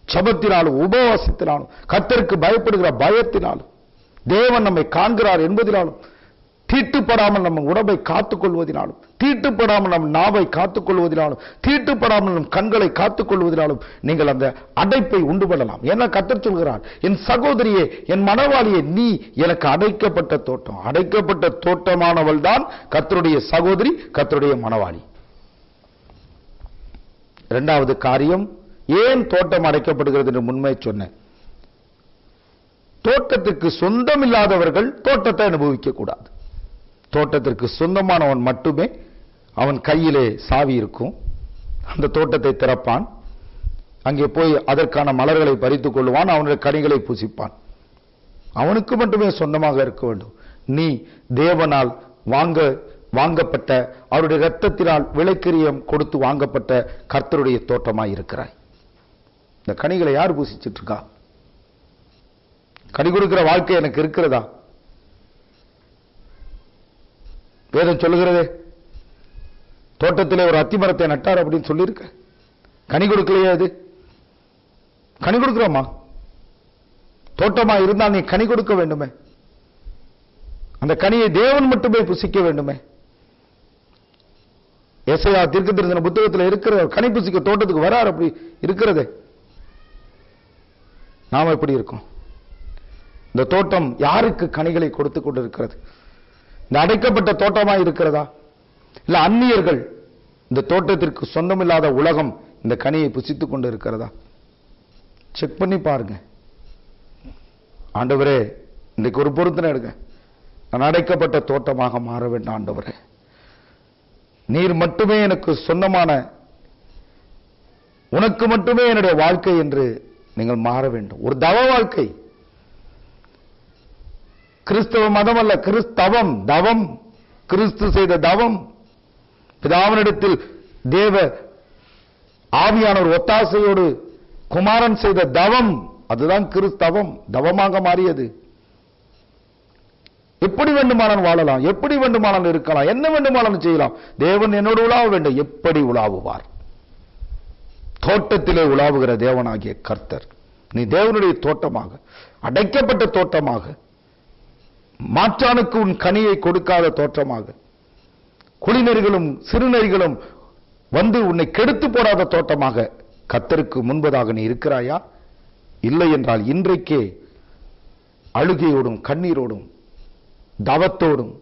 ஜெபத்தினாலும் உபவாசத்தினாலும் கர்த்தருக்கு பயப்படுகிற பயத்தினாலும் தேவன் நம்மை காண்கிறார் என்பதினாலும் தீட்டுப்படாமல் நம்ம உடம்பை காத்துக் கொள்வதினாலும், தீட்டுப்படாமல் நம் நாவை காத்துக் கொள்வதினாலும், தீட்டுப்படாமல் நம் கண்களை காத்துக் கொள்வதினாலும் நீங்கள் அந்த அடைப்பை உண்டு பண்ணலாம். என்ன கர்த்தர் சொல்கிறார்? என் சகோதரியே, என் மனவாளியே, நீ எனக்கு அடைக்கப்பட்ட தோட்டம். அடைக்கப்பட்ட தோட்டமானவள் தான் கர்த்தருடைய சகோதரி, கர்த்தருடைய மனவாளி. இரண்டாவது காரியம், ஏன் தோட்டம் அடைக்கப்படுகிறது என்று முன்மே சொன்னேன். தோட்டத்திற்கு சொந்தமில்லாதவர்கள் தோட்டத்தை அனுபவிக்க கூடாது. தோட்டத்திற்கு சொந்தமானவன் மட்டுமே, அவன் கையிலே சாவி இருக்கும், அந்த தோட்டத்தை திறப்பான், அங்கே போய் அதற்கான மலர்களை பறித்துக் கொள்வான், அவனுடைய கனிகளை புசிப்பான். அவனுக்கு மட்டுமே சொந்தமாக இருக்க வேண்டும். நீ தேவனால் வாங்கப்பட்ட, அவருடைய இரத்தத்தினால் விலைக்கிரியம் கொடுத்து வாங்கப்பட்ட கர்த்தருடைய தோட்டமாய் இருக்கிறாய். இந்த கனிகளை யார் புசிச்சிட்டு இருக்கா? கனி கொடுக்கிற வாழ்க்கை எனக்கு இருக்கிறதா? வேதம் சொல்லுகிறதே, தோட்டத்திலே ஒரு அத்திமரத்தை நட்டார் அப்படின்னு சொல்லியிருக்க. கனி கொடுக்கலையே? அது கனி கொடுக்கிறோமா? தோட்டமா இருந்தால் நீ கனி கொடுக்க வேண்டுமே. அந்த கனியை தேவன் மட்டுமே புசிக்க வேண்டுமே. ஏசாயா தீர்க்கதரிசன புத்தகத்தில் இருக்கிற கனி புசிக்க தோட்டத்துக்கு வரார், அப்படி இருக்கிறதே. நாம எப்படி இருக்கோம்? இந்த தோட்டம் யாருக்கு கனிகளை கொடுத்து கொண்டிருக்கிறது? இந்த அடைக்கப்பட்ட தோட்டமா இருக்கிறதா? இல்ல அந்நியர்கள், இந்த தோட்டத்திற்கு சொந்தமில்லாத உலகம் இந்த கனியை புசித்துக் கொண்டு இருக்கிறதா? செக் பண்ணி பாருங்க. ஆண்டவரே, இன்றைக்கு ஒரு பொருத்தனை எடுங்க. நான் அடைக்கப்பட்ட தோட்டமாக மாற வேண்டும் ஆண்டவரே. நீர் மட்டுமே எனக்கு சொந்தமான, உனக்கு மட்டுமே என்னுடைய வாழ்க்கை என்று நீங்கள் மாற வேண்டும். ஒரு தவ வாழ்க்கை. கிறிஸ்தவ மதம் அல்ல, கிறிஸ்தவம், தவம். கிறிஸ்து செய்த தவம், பிதாவினிடத்தில் தேவ ஆவியானவர் ஒத்தாசையோடு குமாரன் செய்த தவம், அதுதான் கிறிஸ்தவம். தவமாக மாறியது. எப்படி வேண்டுமானாலும் வாழலாம், எப்படி வேண்டுமானாலும் இருக்கலாம், என்ன வேண்டுமானாலும் செய்யலாம். தேவன் என்னோடு உலாவ வேண்டும். எப்படி உலாவுவார்? தோட்டத்திலே உலாவுகிற தேவனாகிய கர்த்தர். நீ தேவனுடைய தோட்டமாக, அடைக்கப்பட்ட தோட்டமாக, மாற்றானுக்கு உன் கனியை கொடுக்காத தோற்றமாக, குளிநெறிகளும் சிறுநெறிகளும் வந்து உன்னை கெடுத்து போடாத தோட்டமாக கர்த்தருக்கு முன்பதாக நீ இருக்கிறாயா? இல்லை என்றால் இன்றைக்கே அழுகையோடும் கண்ணீரோடும் தவத்தோடும்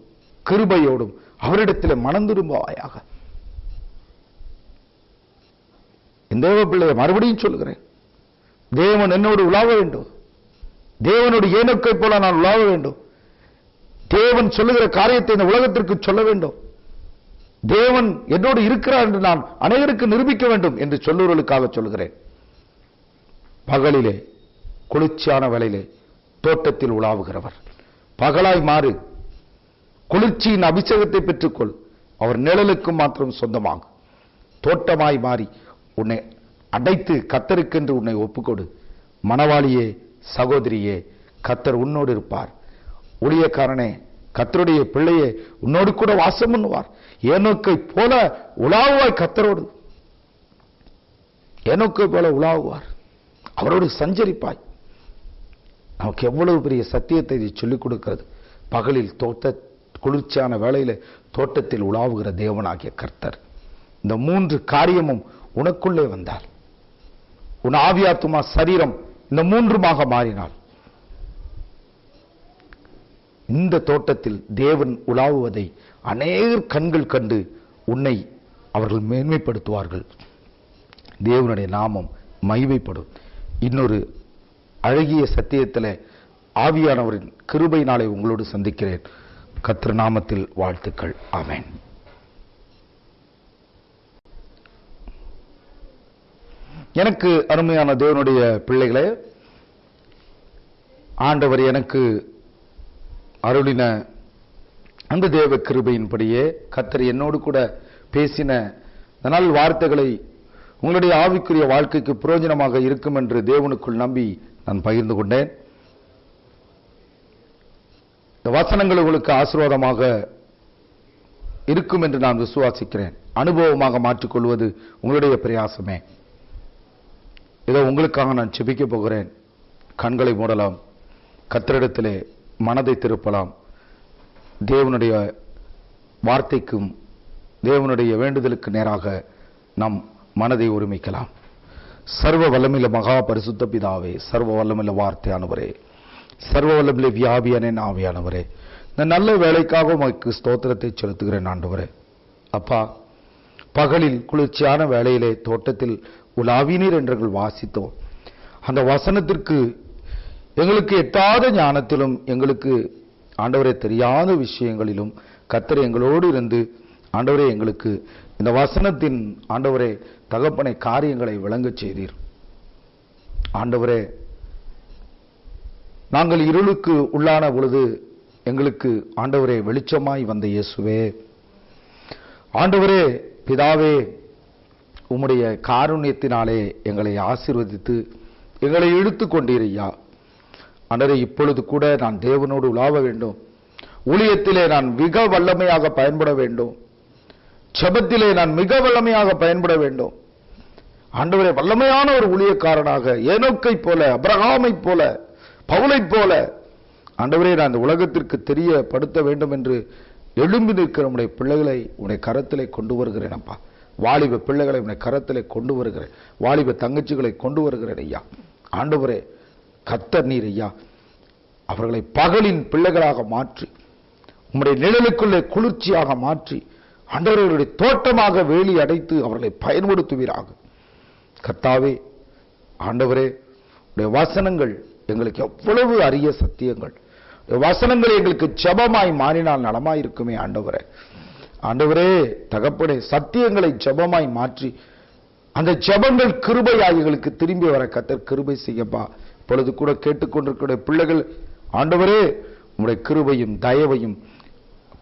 கிருபையோடும் அவரிடத்தில் மனம் திரும்புவாயாக. இந்த தேவ பிள்ளையை மறுபடியும் சொல்கிறேன், தேவன் என்னோடு உலாவ வேண்டும். தேவனோடு ஏனோக்கை போல நான் உலாவ வேண்டும். தேவன் சொல்லுகிற காரியத்தை இந்த உலகத்திற்கு சொல்ல வேண்டும். தேவன் என்னோடு இருக்கிறார் என்று நான் அனைவருக்கு நிரூபிக்க வேண்டும் என்று சொல்லுவர்களுக்காக சொல்கிறேன். பகலிலே குளிர்ச்சியான வேளையிலே தோட்டத்தில் உலாவுகிறவர் பகலாய் மாறு, குளிர்ச்சியின் அபிஷேகத்தை பெற்றுக்கொள். அவர் நிழலுக்கு மாத்திரம் சொந்தமாக தோட்டமாய் மாறி உன்னை அடைத்து கர்த்தருக்கென்று உன்னை ஒப்புக்கொடு. மணவாளியே, சகோதரியே, கர்த்தர் உன்னோடு இருப்பார். ஊழியக்காரனே, கர்த்தருடைய பிள்ளையே, உன்னோடு கூட வாசம் பண்ணுவார். ஏனோக்கை போல உலாவுவாய். கர்த்தரோடு ஏனோக்கை போல உலாவுவார். அவரோடு சஞ்சரிப்பாய். நமக்கு எவ்வளவு பெரிய சத்தியத்தை இதை சொல்லிக் கொடுக்கிறது. பகலில் குளிர்ச்சியான வேளையில தோட்டத்தில் உலாவுகிற தேவனாகிய கர்த்தர் இந்த 3 காரியமும் உனக்குள்ளே வந்தால், உன் ஆவியாத்துமா சரீரம் இந்த 3மாக மாறினால், இந்த தோட்டத்தில் தேவன் உலாவுவதை அநேகர் கண்கள் கண்டு உன்னை அவர்கள் மேன்மைப்படுத்துவார்கள். தேவனுடைய நாமம் மகிமைப்படும். இன்னொரு அழகிய சத்தியத்தில் ஆவியானவரின் கிருபை நாளை உங்களோடு சந்திக்கிறேன். கர்த்தர் நாமத்தில் வாழ்த்துக்கள். ஆமென். எனக்கு அருமையான தேவனுடைய பிள்ளைகளே, ஆண்டவர் எனக்கு அருளின அந்த தேவ கிருபையின்படியே கர்த்தர் என்னோடு கூட பேசின நல் வார்த்தைகளை உங்களுடைய ஆவிக்குரிய வாழ்க்கைக்கு பிரயோஜனமாக இருக்கும் என்று தேவனுக்குள் நம்பி நான் பகிர்ந்து கொண்டேன். இந்த வசனங்கள் உங்களுக்கு ஆசீர்வாதமாக இருக்கும் என்று நான் விசுவாசிக்கிறேன். அனுபவமாக மாற்றிக்கொள்வது உங்களுடைய பிரயாசமே. இதோ உங்களுக்காக நான் ஜெபிக்க போகிறேன். கண்களை மூடலாம், கர்த்தரிடத்திலே மனதை திருப்பலாம். தேவனுடைய வார்த்தைக்கும் தேவனுடைய வேண்டுதலுக்கு நேராக நம் மனதை ஒருமிக்கலாம். சர்வ வல்லமையுள்ள மகா பரிசுத்த பிதாவே, சர்வ வல்லமையுள்ள வார்த்தையானவரே, சர்வ வல்லமையுள்ள வியாபியான ஆவியானவரே, இந்த நல்ல வேலைக்காக உமக்கு ஸ்தோத்திரத்தை செலுத்துகிறேன் ஆண்டவரே. அப்பா, பகலில் குளிர்ச்சியான வேளையிலே தோட்டத்தில் உலாவினீர் என்று வாசித்தோம். அந்த வசனத்திற்கு எங்களுக்கு எட்டாத ஞானத்திலும் எங்களுக்கு ஆண்டவரே தெரியாத விஷயங்களிலும் கர்த்தர் எங்களோடு இருந்து ஆண்டவரே எங்களுக்கு இந்த வசனத்தின் ஆண்டவரே தகப்பனை காரியங்களை விளங்கச் செய்தீர். ஆண்டவரே, நாங்கள் இருளுக்கு உள்ளான பொழுது எங்களுக்கு ஆண்டவரே வெளிச்சமாய் வந்த இயேசுவே, ஆண்டவரே பிதாவே, உம்முடைய காருண்யத்தினாலே எங்களை ஆசீர்வதித்து எங்களை இழுத்து கொண்டீர் ஐயா. ஆண்டவரே, இப்பொழுது கூட நான் தேவனோடு உலாவ வேண்டும். ஊழியத்திலே நான் மிக வல்லமையாக பயன்பட வேண்டும். ஜெபத்திலே நான் மிக வல்லமையாக பயன்பட வேண்டும். ஆண்டவரே, வல்லமையான ஒரு ஊழியக்காரனாக ஏனோக்கை போல, அபிரகாமை போல, பவுலை போல ஆண்டவரே நான் இந்த உலகத்திற்கு தெரியப்படுத்த வேண்டும் என்று எழும்பி நிற்கிற உடைய பிள்ளைகளை உடைய கரத்திலே கொண்டு வருகிறேன் அப்பா. வாலிப பிள்ளைகளை உடைய கரத்திலே கொண்டு வருகிறேன். வாலிப தங்கச்சிகளை கொண்டு வருகிறேன் ஐயா. ஆண்டவரே, கர்த்தர் நீர் ஐயா அவர்களை பகலின் பிள்ளைகளாக மாற்றி உம்முடைய நிழலுக்குள்ளே குளிர்ச்சியாக மாற்றி ஆண்டவர்களுடைய தோட்டமாக வேலி அடைத்து அவர்களை பயன்படுத்துவீராக. கர்த்தாவே, ஆண்டவரே, உடைய வசனங்கள் எங்களுக்கு எவ்வளவு அரிய சத்தியங்கள். வசனங்கள் எங்களுக்கு ஜெபமாய் மாறினால் நலமாயிருக்குமே ஆண்டவரே. ஆண்டவரே தகப்பனே, சத்தியங்களை ஜெபமாய் மாற்றி அந்த ஜெபங்கள் கிருபையாய் எங்களுக்கு திரும்பி வர கர்த்தர் கிருபை செய்யப்பா. இப்பொழுது கூட கேட்டுக்கொண்டிருக்கிற பிள்ளைகள் ஆண்டவரே உம்முடைய கிருபையும் தயவையும்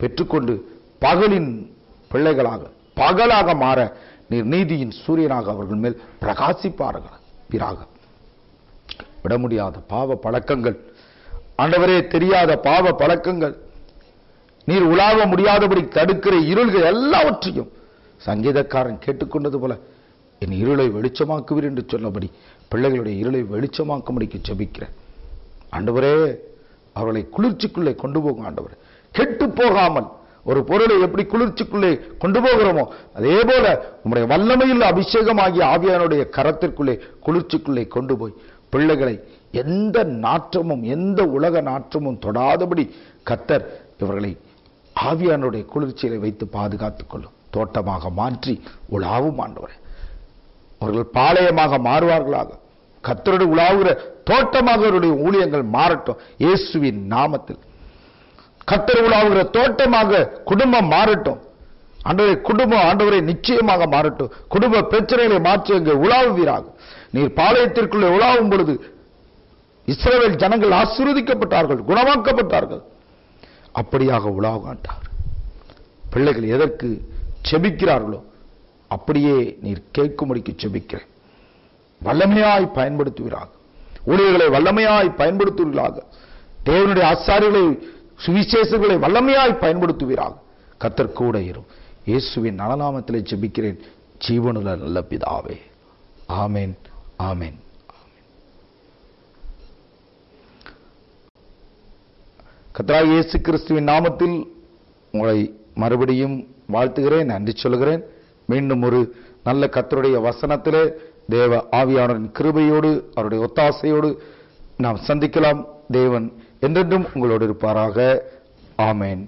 பெற்றுக்கொண்டு பகலின் பிள்ளைகளாக பகலாக மாற நீர் நீதியின் சூரியனாக அவர்கள் மேல் பிரகாசிப்பார்கள். விட முடியாத பாவ பழக்கங்கள் ஆண்டவரே, தெரியாத பாவ பழக்கங்கள், நீர் உலாவ முடியாதபடி தடுக்கிற இருள்கள் எல்லாவற்றையும் சங்கீதக்காரன் கேட்டுக்கொண்டது போல என் இருளை வெளிச்சமாக்குவீர் என்று சொன்னபடி பிள்ளைகளுடைய இருளை வெளிச்சமாக்கும்படிக்கு ஜெபிக்கிறேன் ஆண்டவரே. அவர்களை குளிர்ச்சிக்குள்ளே கொண்டு போகும் ஆண்டவரே. கெட்டு போகாமல் ஒரு பொருளை எப்படி குளிர்ச்சிக்குள்ளே கொண்டு போகிறோமோ அதே போல உம்முடைய வல்லமையில் அபிஷேகமாகிய ஆவியானுடைய கரத்திற்குள்ளே குளிர்ச்சிக்குள்ளே கொண்டு போய் பிள்ளைகளை எந்த நாற்றமும் எந்த உலக நாற்றமும் தொடாதபடி கர்த்தர் இவர்களை ஆவியானுடைய குளிர்ச்சியை வைத்து பாதுகாத்துக் கொள்ளும். தோட்டமாக மாற்றி உலாவும் ஆண்டவரே, அவர்கள் பாளையமாக மாறுவார்களாக. கர்த்தருடைய உலாவுகிற தோட்டமாக அவருடைய ஊழியங்கள் மாறட்டும் இயேசுவின் நாமத்தில். கர்த்தர் உலாவுகிற தோட்டமாக குடும்பம் மாறட்டும் ஆண்டவரே. குடும்பம் ஆண்டவரை நிச்சயமாக மாறட்டும். குடும்ப பிரச்சனைகளை மாற்றி அங்கே உலாவுவீராக. நீர் பாளையத்திற்குள்ளே உலாவும் பொழுது இஸ்ரவேல் ஜனங்கள் ஆசீர்வதிக்கப்பட்டார்கள், குணமாக்கப்பட்டார்கள். அப்படியாக உலாவாண்டார். பிள்ளைகள் எதற்கு செபிக்கிறார்களோ அப்படியே நீர் கேட்கும்படிக்கு செபிக்கிறேன். வல்லமையாய் பயன்படுத்துவீராக. ஊழியர்களை வல்லமையாய் பயன்படுத்துவீர்களாக. தேவனுடைய ஆசாரிகளை சுவிசேஷங்களை வல்லமையாய் பயன்படுத்துவீராக. கர்த்தர் கூட இரும். இயேசுவின் நாமத்திலே ஜெபிக்கிறேன் ஜீவனுள்ள நல்ல பிதாவே. ஆமென், ஆமென். கர்த்தராகிய இயேசு கிறிஸ்துவின் நாமத்தில் உங்களை மறுபடியும் வாழ்த்துகிறேன், நன்றி சொல்கிறேன். மீண்டும் ஒரு நல்ல கர்த்தருடைய வசனத்திலே தேவ ஆவியானவரின் கிருபையோடு அவருடைய ஒத்தாசையோடு நாம் சந்திக்கலாம். தேவன் என்றென்றும் உங்களோடு இருப்பாராக. ஆமென்.